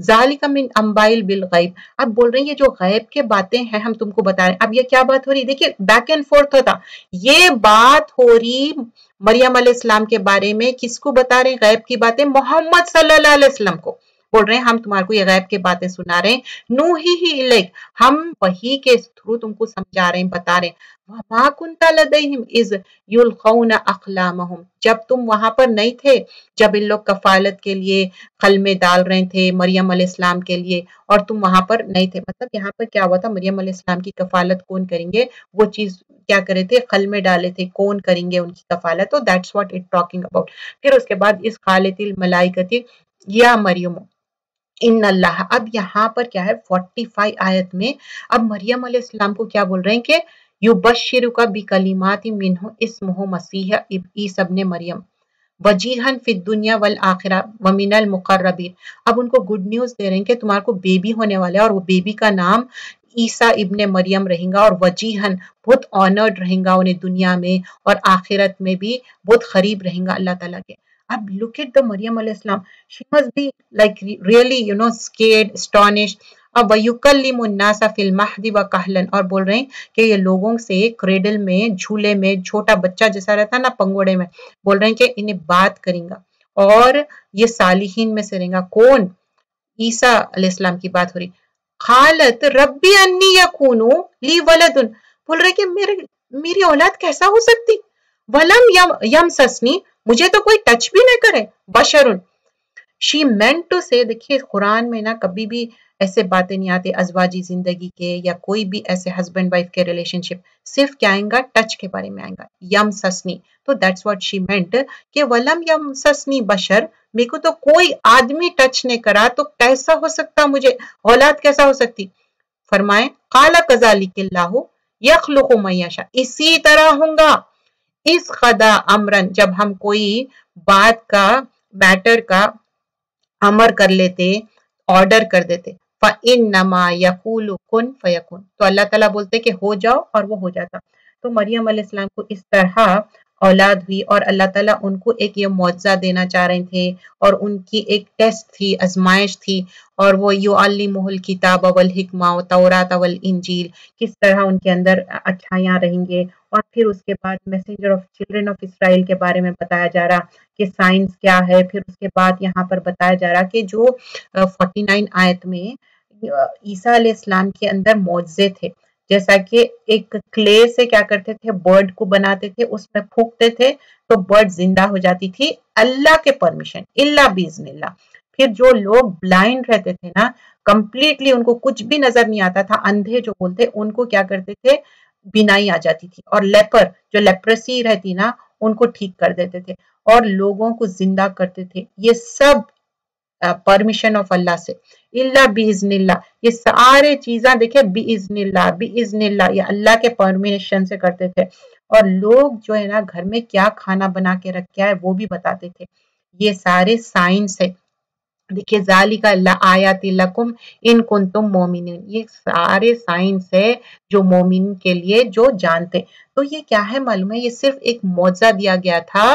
ذالک من انباء بالغیب، اب بول رہے ہیں یہ جو غیب کے باتیں ہیں ہم تم کو بتا رہے ہیں۔ اب یہ کیا بات ہو رہی، دیکھیے بیک اینڈ فورتھ ہوتا، یہ بات ہو رہی مریم علیہ السلام کے بارے میں، کس کو بتا رہے ہیں غیب کی باتیں؟ محمد صلی اللہ علیہ وسلم کو بول رہے ہیں ہم تمہارے کو یہ غیب کے باتیں سنا رہے ہیں، نوحیہ الیک، ہم وحی کے تھرو تم کو سمجھا رہے ہیں، بتا رہے ہیں۔ وما كنت لديهم اذ يلقون اقلامهم، جب تم وہاں پر نہیں تھے جب ان لوگ کفالت کے لیے قلمے ڈال رہے تھے مریم علیہ السلام کے لیے، اور تم وہاں پر نہیں تھے۔ مطلب یہاں پر کیا ہوا تھا، مریم علیہ السلام کی کفالت کون کریں گے، وہ چیز کیا کرے تھے، قلمے ڈالے تھے، کون کریں گے ان کی کفالت، تو that's what it talking about. پھر اس کے بعد اس قالت الملائکۃ یا مریم ان اللہ، اب یہاں پر کیا ہے 45 آیت میں اب مریم علیہ السلام کو کیا بول رہے ہیں کہ یبشرک بکلمات منہ اسمہ مسیح عیسی ابن مریم وجیہا فی الدنیا والآخرہ ومن المقربین، اب ان کو گڈ نیوز دے رہے ہیں کہ تمہارے کو بیبی ہونے والا ہے، اور وہ بیبی کا نام عیسیٰ ابن مریم رہیں گا، اور وجیہن بہت آنرڈ رہیں گا انہیں دنیا میں، اور آخرت میں بھی بہت قریب رہیں گا اللہ تعالیٰ کے۔ اب look at the مریم علیہ السلام, she must be like really scared, astonished. اب وَيُكَلِّمُ النَّاسَ فِي الْمَهْدِ وَكَهْلًا، اور بول رہے ہیں کہ یہ لوگوں سے کریڈل میں، جھولے میں، چھوٹا بچہ جیسا رہتا نا پنگوڑے میں، بول رہے ہیں کہ انہیں بات کریں گا، اور یہ صالحین میں سے رہیں گا۔ کون؟ عیسیٰ علیہ السلام کی بات ہو رہی۔ قالت ربی انی یکون لی ولد، بول رہے کہ میری اولاد کیسا ہو سکتی، ولم یمسسنی، مجھے تو کوئی ٹچ بھی نہ کرے، بشرن۔ شی مینٹ ٹو سے، دیکھیے قرآن میں نا کبھی بھی ایسے باتیں نہیں آتے ازواجی زندگی کے یا کوئی بھی ایسے ہسبینڈ وائف کے ریلیشن شپ، صرف کیا آئیں گا، ٹچ کے بارے میں آئیں گا، یم سسنی، تو دیٹس واٹ شی مینٹ کہ ولم یم سسنی بشر، میرے کو تو کوئی آدمی ٹچ نہیں کرا، تو کیسا ہو سکتا مجھے اولاد کیسا ہو سکتی؟ فرمائیں قال کذالک اللہ یخلق من یشاء، اسی طرح ہوں گا اس خدا امرن، جب ہم کوئی بات کا، میٹر کا امر کر لیتے، آرڈر کر دیتے، فَإِنَّمَا يَقُولُ كُن فَيَكُن، تو اللہ تعالیٰ بولتے کہ ہو جاؤ، اور وہ ہو جاتا۔ تو مریم علیہ السلام کو اس طرح اولاد ہوئی، اور اللہ تعالیٰ ان کو ایک یہ معجزہ دینا چاہ رہے تھے، اور ان کی ایک ٹیسٹ تھی، آزمائش تھی، اور وہ یعلمہ الکتاب والحکمہ والتوراۃ والانجیل، کس طرح ان کے اندر اچھائیاں رہیں گے۔ اور پھر اس کے بعد messenger of children of Israel کے بارے میں بتایا جا رہا کہ سائنس کیا ہے۔ پھر اس کے بعد یہاں پر بتایا جا رہا کہ جو 49 آیت میں عیسیٰ علیہ السلام کے اندر معجزے تھے، جیسا کہ ایک کلے سے کیا کرتے تھے، برڈ کو بناتے تھے، اس میں پھونکتے تھے تو برڈ زندہ ہو جاتی تھی اللہ کے پرمیشن، الا باذن اللہ۔ پھر جو لوگ بلائنڈ رہتے تھے نا، کمپلیٹلی ان کو کچھ بھی نظر نہیں آتا تھا، اندھے جو بولتے، ان کو کیا کرتے تھے، بینائی آ جاتی تھی، اور لیپر جو لیپرسی رہتی نا، ان کو ٹھیک کر دیتے تھے، اور لوگوں کو زندہ کرتے تھے۔ یہ سب پرمیشن آف اللہ سے، اللہ باذن اللہ، یہ سارے چیزاں دیکھیں باذن اللہ، باذن اللہ، یہ اللہ کے پرمیشن سے کرتے تھے۔ اور لوگ جو ہے نا گھر میں کیا کھانا بنا کے رکھا ہے وہ بھی بتاتے تھے۔ یہ سارے سائنس ہے، دیکھیے ذالک لآیات لکم ان کنتم مومنین، یہ سارے سائنس ہے جو مومن کے لیے، جو جانتے۔ تو یہ کیا ہے معلوم ہے، یہ صرف ایک معجزہ دیا گیا تھا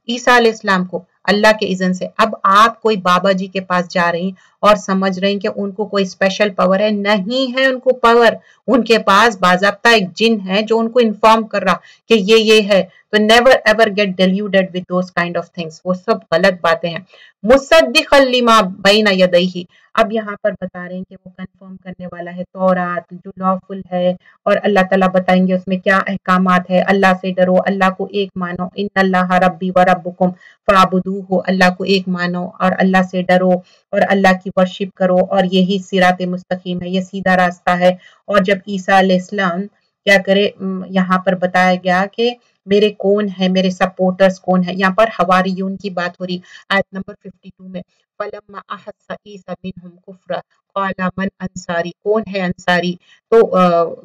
عیسیٰ علیہ السلام کو اللہ کے اذن سے۔ اب آپ کوئی بابا جی کے پاس جا رہی اور سمجھ رہے ہیں کہ ان کو کوئی اسپیشل پاور ہے، نہیں ہے ان کو پاور، ان کے پاس باضابطہ ایک جن ہے جو ان کو انفارم کر رہا کہ یہ ہے۔ تو never ever get deluded with those kind of things, وہ سب غلط باتیں ہیں۔ مصدقا لما بین یدیہ، اب یہاں پر بتا رہے ہیں کہ وہ کنفرم کرنے والا ہے تورات جو لافل ہے، اور اللہ تعالیٰ بتائیں گے اس میں کیا احکامات ہے۔ اللہ سے ڈرو، اللہ کو ایک مانو، ان اللہ ربی و ربکم فاعبدوہ، اللہ کو ایک مانو اور اللہ سے ڈرو اور اللہ کی ورشپ کرو، اور یہی صراط مستقیم ہے، یہ سیدھا راستہ ہے۔ اور جب عیسیٰ علیہ السلام کیا کرے، یہاں پر بتایا گیا کہ میرے کون ہے، میرے سپورٹرز کون ہے. یہاں پر حواریون کی بات ہو رہی آیت نمبر 52 میں. فَلَمَّا أَحَسَّ عِيسَىٰ مِنْهُمْ كُفْرًا قَالَ مَنْ أَنصَارِي، کون ہے انصاری؟ تو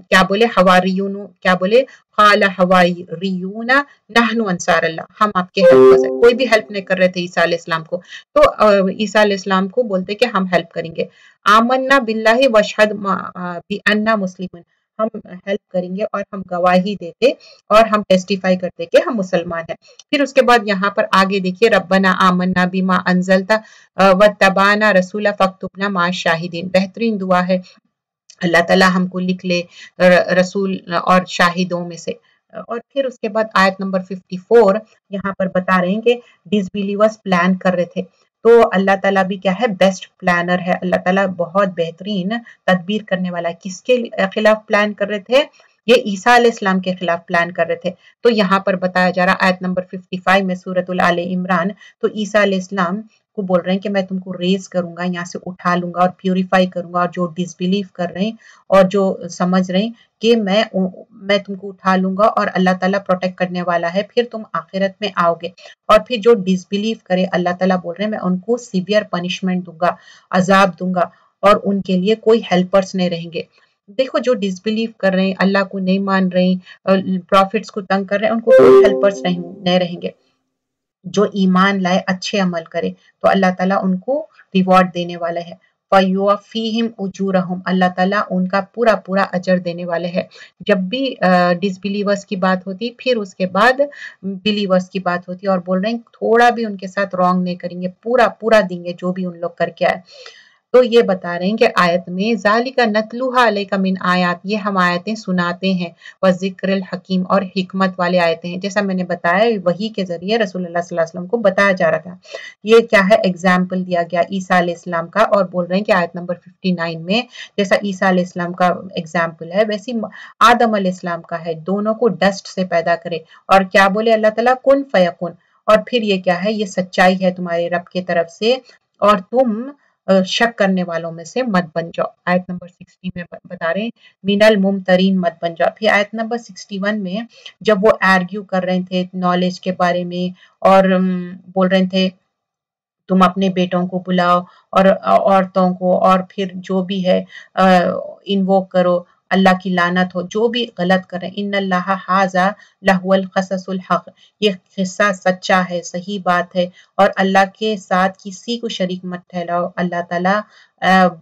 کیا بولے حواریون، کیا بولے قَالَ حَوَارِيُّونَ نَحْنُ أَنصَارُ اللَّهِ، ہم آپ کے ہیلپرز ہیں. کوئی بھی ہیلپ نہیں کر رہے تھے عیسیٰ علیہ السلام کو، تو عیسیٰ علیہ السلام کو بولتے کہ ہم ہیلپ کریں گے. آمنا باللہ واشہد بأننا مسلمون، ہم ہیلپ کریں گے اور ہم گواہی دیتے اور ہم ٹیسٹیفائی کرتے کہ ہم مسلمان ہیں. پھر اس کے بعد یہاں پر آگے دیکھیے ربنا آمنا بما انزلتا واتبعنا رسولا فاکتبنا مع الشاہدین. بہترین دعا ہے اللہ تعالیٰ ہم کو لکھ لے رسول اور شاہدوں میں سے. اور پھر اس کے بعد آیت نمبر 54 یہاں پر بتا رہے ہیں کہ ڈس بلیورز پلان کر رہے تھے، تو اللہ تعالیٰ بھی کیا ہے، بیسٹ پلانر ہے. اللہ تعالیٰ بہت بہترین تدبیر کرنے والا ہے. کس کے خلاف پلان کر رہے تھے؟ یہ عیسیٰ علیہ السلام کے خلاف پلان کر رہے تھے. تو یہاں پر بتایا جا رہا آیت نمبر 55 میں سورۃ آل عمران، تو عیسیٰ علیہ السلام کو بول رہے ہیں کہ میں تم کو ریز کروں گا، یہاں سے اٹھا لوں گا اور پیوریفائی کروں گا، اور جو ڈس بلیو کر رہے ہیں اور جو سمجھ رہے ہیں کہ میں تم کو اٹھا لوں گا اور اللہ تعالیٰ پروٹیکٹ کرنے والا ہے، پھر تم آخرت میں آؤ گے. اور پھر جو ڈس بلیو کرے اللہ تعالیٰ بول رہے ہیں میں ان کو سیویئر پنشمنٹ دوں گا، عذاب دوں گا، اور ان کے لیے کوئی ہیلپرز نہیں رہیں گے. دیکھو جو ڈس بلیو کر رہے ہیں، اللہ کو نہیں مان رہے ہیں، پروفٹس کو تنگ کر رہے ہیں، ان کو کوئی ہیلپرز نہیں رہیں گے. جو ایمان لائے اچھے عمل کرے تو اللہ تعالیٰ ان کو ریوارڈ دینے والے ہے. فَيُوَفِّيهِمْ أُجُورَهُمْ، اللہ تعالیٰ ان کا پورا پورا اجر دینے والے ہیں. جب بھی ڈس بلیورز کی بات ہوتی پھر اس کے بعد بلیورز کی بات ہوتی، اور بول رہے ہیں تھوڑا بھی ان کے ساتھ رانگ نہیں کریں گے، پورا پورا دیں گے جو بھی ان لوگ کر کے آئے. تو یہ بتا رہے ہیں کہ آیت میں ذالک نتلوہا علیک من آیات، یہ ہم آیتیں سناتے ہیں، وذکر الحکیم، اور حکمت والے آیتیں ہیں. جیسا میں نے بتایا وحی کے ذریعے رسول اللہ صلی اللہ علیہ وسلم کو بتایا جا رہا تھا. یہ کیا ہے، ایگزامپل دیا گیا عیسیٰ علیہ السلام کا، اور بول رہے ہیں کہ آیت نمبر 59 میں جیسا عیسیٰ علیہ السلام کا ایگزامپل ہے ویسی آدم علیہ السلام کا ہے، دونوں کو ڈسٹ سے پیدا کرے. اور کیا بولے اللہ تعالیٰ، کن فیکن. اور پھر یہ کیا ہے، یہ سچائی ہے تمہارے رب کی طرف سے، اور تم شک کرنے والوں میں سے مت بن جاؤ. آیت نمبر 60 میں بتا رہے ہیں من الممترین مت بن جاؤ. پھر آیت نمبر 61 میں جب وہ آرگیو کر رہے تھے نالج کے بارے میں، اور بول رہے تھے تم اپنے بیٹوں کو بلاؤ اور عورتوں کو، اور پھر جو بھی ہے انووک کرو، اللہ کی لعنت ہو جو بھی غلط کریں. ان اللہ ھذا لہو القصص الحق، یہ قصہ سچا ہے، صحیح بات ہے، اور اللہ کے ساتھ کسی کو شریک مت ٹھہراؤ، اللہ تعالیٰ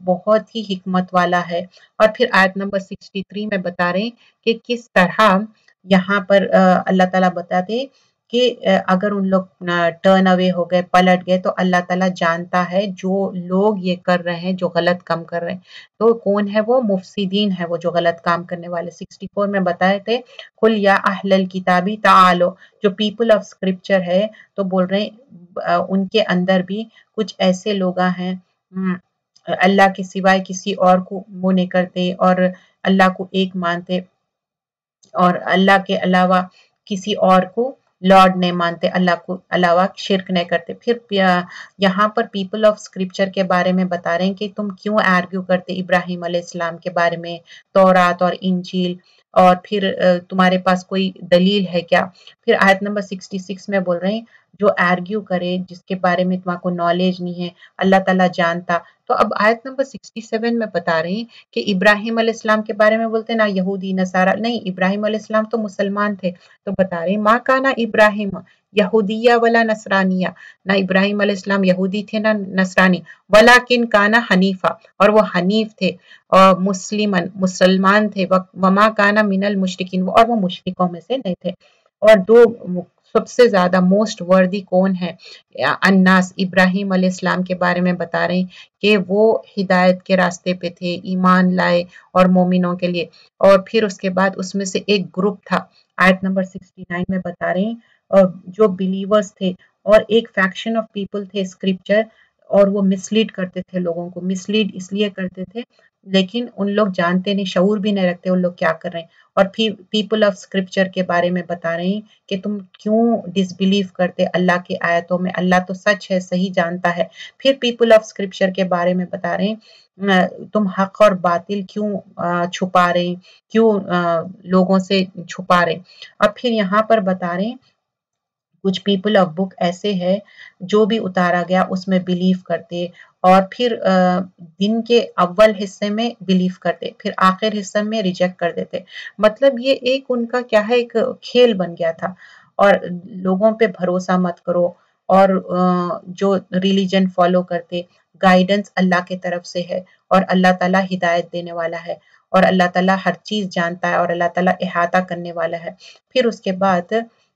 بہت ہی حکمت والا ہے. اور پھر آیت نمبر 63 میں بتا رہے ہیں کہ کس طرح یہاں پر اللہ تعالیٰ بتاتے کہ اگر ان لوگ ٹرن اوے ہو گئے، پلٹ گئے، تو اللہ تعالیٰ جانتا ہے جو لوگ یہ کر رہے ہیں، جو غلط کام کر رہے ہیں. تو کون ہے وہ؟ مفسدین ہے وہ جو غلط کام کرنے والے. 64 میں بتائے تھے قل یا اہل الکتابی تعالو، جو پیپل آف اسکرپچر ہے، تو بول رہے ہیں ان کے اندر بھی کچھ ایسے لوگ ہیں اللہ کے سوائے کسی اور کو وہ نہیں کرتے، اور اللہ کو ایک مانتے، اور اللہ کے علاوہ کسی اور کو لارڈ نہیں مانتے، اللہ کو علاوہ شرک نہیں کرتے. پھر یہاں پر پیپل آف اسکرپچر کے بارے میں بتا رہے ہیں کہ تم کیوں آرگیو کرتے ابراہیم علیہ السلام کے بارے میں، تورات اور انجیل، اور پھر تمہارے پاس کوئی دلیل ہے کیا؟ پھر آیت نمبر 66 میں بول رہے ہیں جو آرگیو کرے جس کے بارے میں تمہارے کو نالج نہیں ہے، اللہ تعالیٰ جانتا. تو اب آیت نمبر 67 میں بتا رہے ہیں کہ ابراہیم علیہ السلام کے بارے میں بولتے نا یہودی نصارہ، نہیں، ابراہیم علیہ السلام تو مسلمان تھے. تو بتا رہے ہیں ما کانا ابراہیم یہودیہ ولا نصرانیہ، نہ ابراہیم علیہ السلام یہودی تھے نہ نصرانی، ولیکن کانا حنیفہ، اور وہ حنیف تھے، اور مسلمان تھے، وما کانا من المشرکین، اور وہ مشرکوں میں سے نہیں تھے. اور دو سب سے زیادہ موسٹ وردی کون ہے؟ الناس، ابراہیم علیہ السلام کے بارے میں بتا رہے ہیں کہ وہ ہدایت کے راستے پہ تھے، ایمان لائے اور مومنوں کے لیے. اور پھر اس کے بعد اس میں سے ایک گروپ تھا، آیت نمبر 69 میں بتا رہے ہیں جو بلیورز تھے، اور ایک فیکشن آف پیپل تھے اسکرپچر، اور وہ مسلیڈ کرتے تھے لوگوں کو. مسلیڈ اس لیے کرتے تھے لیکن ان لوگ جانتے نہیں، شعور بھی نہیں رکھتے ان لوگ کیا کر رہے ہیں. اور پھر پیپل آف اسکرپچر کے بارے میں بتا رہے ہیں کہ تم کیوں ڈس بلیو کرتے اللہ کی آیتوں میں، اللہ تو سچ ہے، صحیح جانتا ہے. پھر پیپل آف اسکرپچر کے بارے میں بتا رہے ہیں تم حق اور باطل کیوں چھپا رہے ہیں، کیوں لوگوں سے چھپا رہے ہیں. اب پھر یہاں پر بتا رہے ہیں کچھ پیپل آف بک ایسے ہے جو بھی اتارا گیا اس میں بلیو کرتے، اور پھر دن کے اول حصے میں بلیو کرتے، پھر آخر حصے میں ریجیکٹ کر دیتے. مطلب یہ ایک ان کا کیا ہے، ایک کھیل بن گیا تھا. اور لوگوں پہ بھروسہ مت کرو، اور جو ریلیجن فالو کرتے، گائیڈنس اللہ کے طرف سے ہے، اور اللہ تعالیٰ ہدایت دینے والا ہے، اور اللہ تعالیٰ ہر چیز جانتا ہے، اور اللہ تعالیٰ احاطہ کرنے والا ہے. پھر اس کے بعد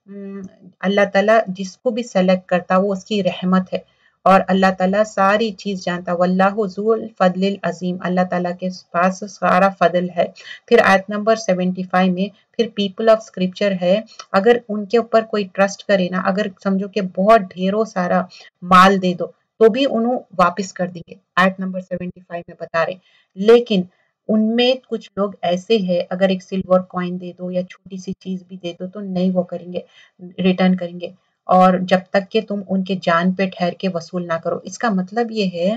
اللہ تعالیٰ جس کو بھی سلیکٹ کرتا وہ اس کی رحمت ہے، اور اللہ تعالیٰ ساری چیز جانتا. واللہ ذو الفضل العظیم، اللہ تعالیٰ کے پاس سارا فضل ہے. پھر آیت نمبر 75 میں پھر پیپل آف اسکرپچر ہے، اگر ان کے اوپر کوئی ٹرسٹ کرے نا، اگر سمجھو کہ بہت ڈھیروں سارا مال دے دو تو بھی انہوں واپس کر دیں گے، آیت نمبر 75 میں بتا رہے. لیکن ان میں کچھ لوگ ایسے ہیں، اگر ایک سلور کوائن دے دو یا چھوٹی سی چیز بھی دے دو تو نہیں وہ کریں گے، ریٹرن کریں گے، اور جب تک کہ تم ان کے جان پہ ٹھہر کے وصول نہ کرو. اس کا مطلب یہ ہے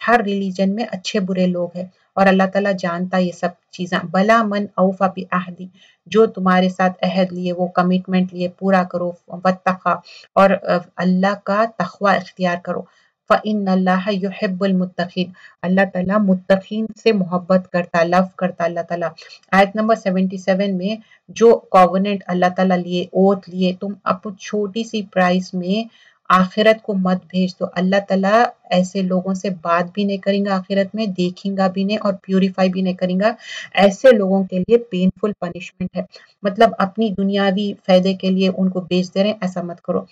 ہر ریلیجن میں اچھے برے لوگ ہیں، اور اللہ تعالیٰ جانتا یہ سب چیزیں. بلا من اوفا بعہدی، جو تمہارے ساتھ عہد لیے، وہ کمٹمنٹ لیے پورا کرو. واتقا، اور اللہ کا تقوی اختیار کرو. فإن اللہ یحب المتقین، اللہ تعالیٰ متقین سے محبت کرتا، لو کرتا اللہ تعالیٰ. آیت نمبر 77 میں جو کووننٹ اللہ تعالیٰ لیے، اوتھ لیے، تم اب چھوٹی سی پرائس میں آخرت کو مت بھیج دو. اللہ تعالیٰ ایسے لوگوں سے بات بھی نہیں کریں گا، آخرت میں دیکھیں گا بھی نہیں، اور پیوریفائی بھی نہیں کریں گا. ایسے لوگوں کے لیے پینفل پنشمنٹ ہے. مطلب اپنی دنیاوی فائدے کے لیے ان کو بیچ دے رہے ہیں، ایسا مت کرو.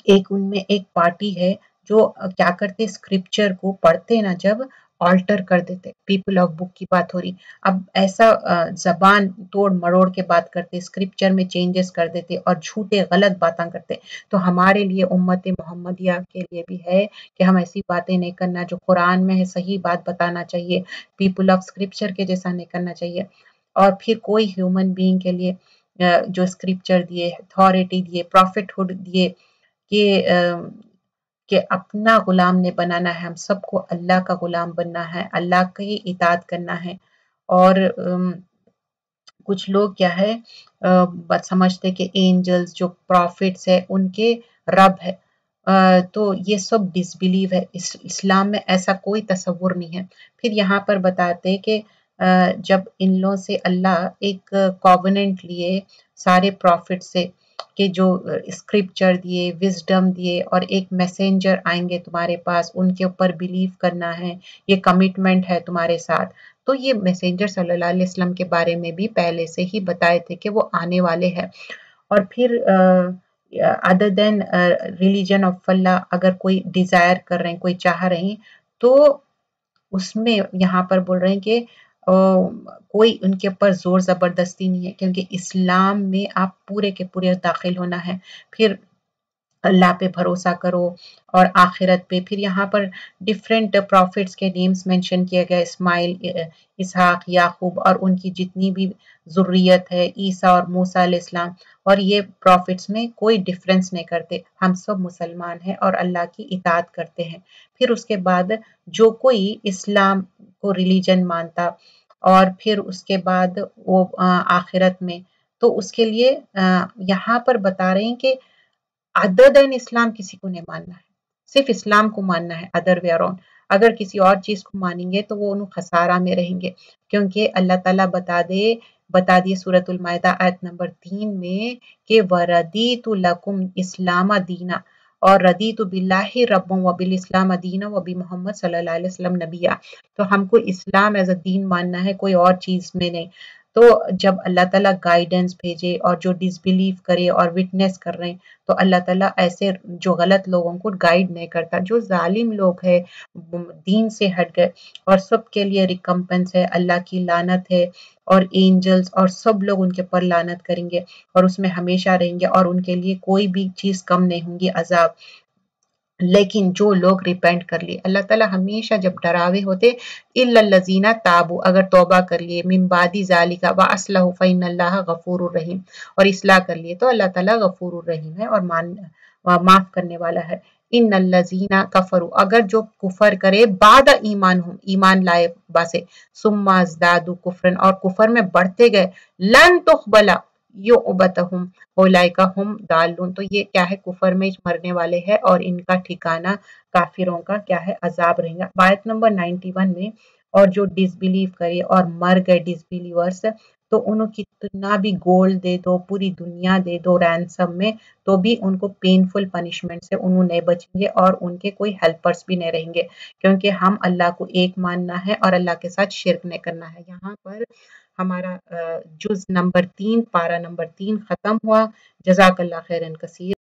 ایک ان میں ایک پارٹی ہے جو کیا کرتے، اسکرپچر کو پڑھتے نا جب آلٹر کر دیتے. پیپل آف بک کی بات ہو رہی. اب ایسا زبان توڑ مروڑ کے بات کرتے، اسکرپچر میں چینجز کر دیتے، اور جھوٹے غلط باتیں کرتے. تو ہمارے لیے امت محمدیہ کے لیے بھی ہے کہ ہم ایسی باتیں نہیں کرنا، جو قرآن میں ہے صحیح بات بتانا چاہیے، پیپل آف اسکرپچر کے جیسا نہیں کرنا چاہیے. اور پھر کوئی ہیومن بینگ کے لیے جو اسکرپچر دیے، اتھارٹی دیے، پروفٹ ہوڈ دیے، کہ اپنا غلام نے بنانا ہے، ہم سب کو اللہ کا غلام بننا ہے، اللہ کی اطاعت کرنا ہے. اور کچھ لوگ کیا ہے سمجھتے کہ اینجلز جو پروفٹس ہے ان کے رب ہے، تو یہ سب ڈس بلیو ہے. اسلام میں ایسا کوئی تصور نہیں ہے. پھر یہاں پر بتاتے کہ جب ان لوگوں سے اللہ ایک کووننٹ لیے سارے پروفٹ سے، کہ جو اسکرپچر دیے، وزڈم دیے، اور ایک میسنجر آئیں گے تمہارے پاس، ان کے اوپر بلیو کرنا ہے، یہ کمٹمنٹ ہے تمہارے ساتھ. تو یہ میسنجر صلی اللہ علیہ وسلم کے بارے میں بھی پہلے سے ہی بتائے تھے کہ وہ آنے والے ہیں. اور پھر ادر دین ریلیجن آف اللہ اگر کوئی ڈیزائر کر رہے ہیں، کوئی چاہ رہے ہیں، تو اس میں یہاں پر بول رہے ہیں کہ کوئی ان کے اوپر زور زبردستی نہیں ہے، کیونکہ اسلام میں آپ پورے کے پورے داخل ہونا ہے. پھر اللہ پہ بھروسہ کرو اور آخرت پہ. پھر یہاں پر ڈفرینٹ پروفٹس کے نیمز مینشن کیے گئے، اسماعیل، اسحاق، یعقوب، اور ان کی جتنی بھی ذریت ہے، عیسیٰ اور موسیٰ علیہ السلام. اور یہ پروفٹس میں کوئی ڈفرینس نہیں کرتے، ہم سب مسلمان ہیں اور اللہ کی اطاعت کرتے ہیں. پھر اس کے بعد جو کوئی اسلام کو ریلیجن مانتا، اور پھر اس کے بعد وہ آخرت میں، تو اس کے لیے یہاں پر بتا رہے ہیں کہ ادر دین اسلام کسی کو نہیں ماننا ہے، صرف اسلام کو ماننا ہے. ادر وے اراؤنڈ اگر کسی اور چیز کو مانیں گے تو وہ انہوں خسارہ میں رہیں گے. کیونکہ اللہ تعالیٰ بتا دیے سورۃ المائدہ آیت نمبر 3 میں کہ وَرَضِيتُ لَكُمْ اسلام دینا، اور رضیت باللہ رب و بالاسلام دینا و بمحمد صلی اللہ علیہ وسلم نبیہ. تو ہم کو اسلام ایز اے دین ماننا ہے، کوئی اور چیز میں نہیں. تو جب اللہ تعالیٰ گائیڈنس بھیجے اور جو ڈس بلیو کرے اور وٹنس کر رہے ہیں، تو اللہ تعالیٰ ایسے جو غلط لوگوں کو گائیڈ نہیں کرتا. جو ظالم لوگ ہیں، دین سے ہٹ گئے، اور سب کے لیے ریکمپنس ہے، اللہ کی لعنت ہے، اور اینجلز اور سب لوگ ان کے اوپر لعنت کریں گے اور اس میں ہمیشہ رہیں گے، اور ان کے لیے کوئی بھی چیز کم نہیں ہوں گی عذاب. لیکن جو لوگ ریپینٹ کر لیے، اللہ تعالیٰ ہمیشہ جب ڈراوے ہوتے الا الذین تابوا، اگر توبہ کر لیے، من بعد ذالک واصلحوا فإن اللہ غفور الرحیم، اور اصلاح کر لیے تو اللہ تعالیٰ غفور الرحیم ہے اور معاف کرنے والا ہے۔ ان الذین کفروا، اگر جو کفر کرے بعد ایمانہم، ایمان لائے باسے، ثم ازدادوا کفرن، اور کفر میں بڑھتے گئے، لن تقبل یعبتہم اولئک ہم ضالون، تو یہ کیا ہے، کفر میں مرنے والے ہیں اور ان کا ٹھکانہ کافروں کا کیا ہے، عذاب رہے گا۔ آیت نمبر 91 میں، اور جو ڈس بلیو کرے اور مر گئے ڈس بلیورس، تو انہوں کتنا بھی گولڈ دے دو، پوری دنیا دے دو رینسم میں، تو بھی ان کو پینفل پنشمنٹ سے انہوں نہیں بچیں گے اور ان کے کوئی ہیلپرز بھی نہیں رہیں گے، کیونکہ ہم اللہ کو ایک ماننا ہے اور اللہ کے ساتھ شرک نہیں کرنا ہے۔ یہاں پر ہمارا جز نمبر 3 پارہ نمبر 3 ختم ہوا۔ جزاک اللہ خیرن کثیر۔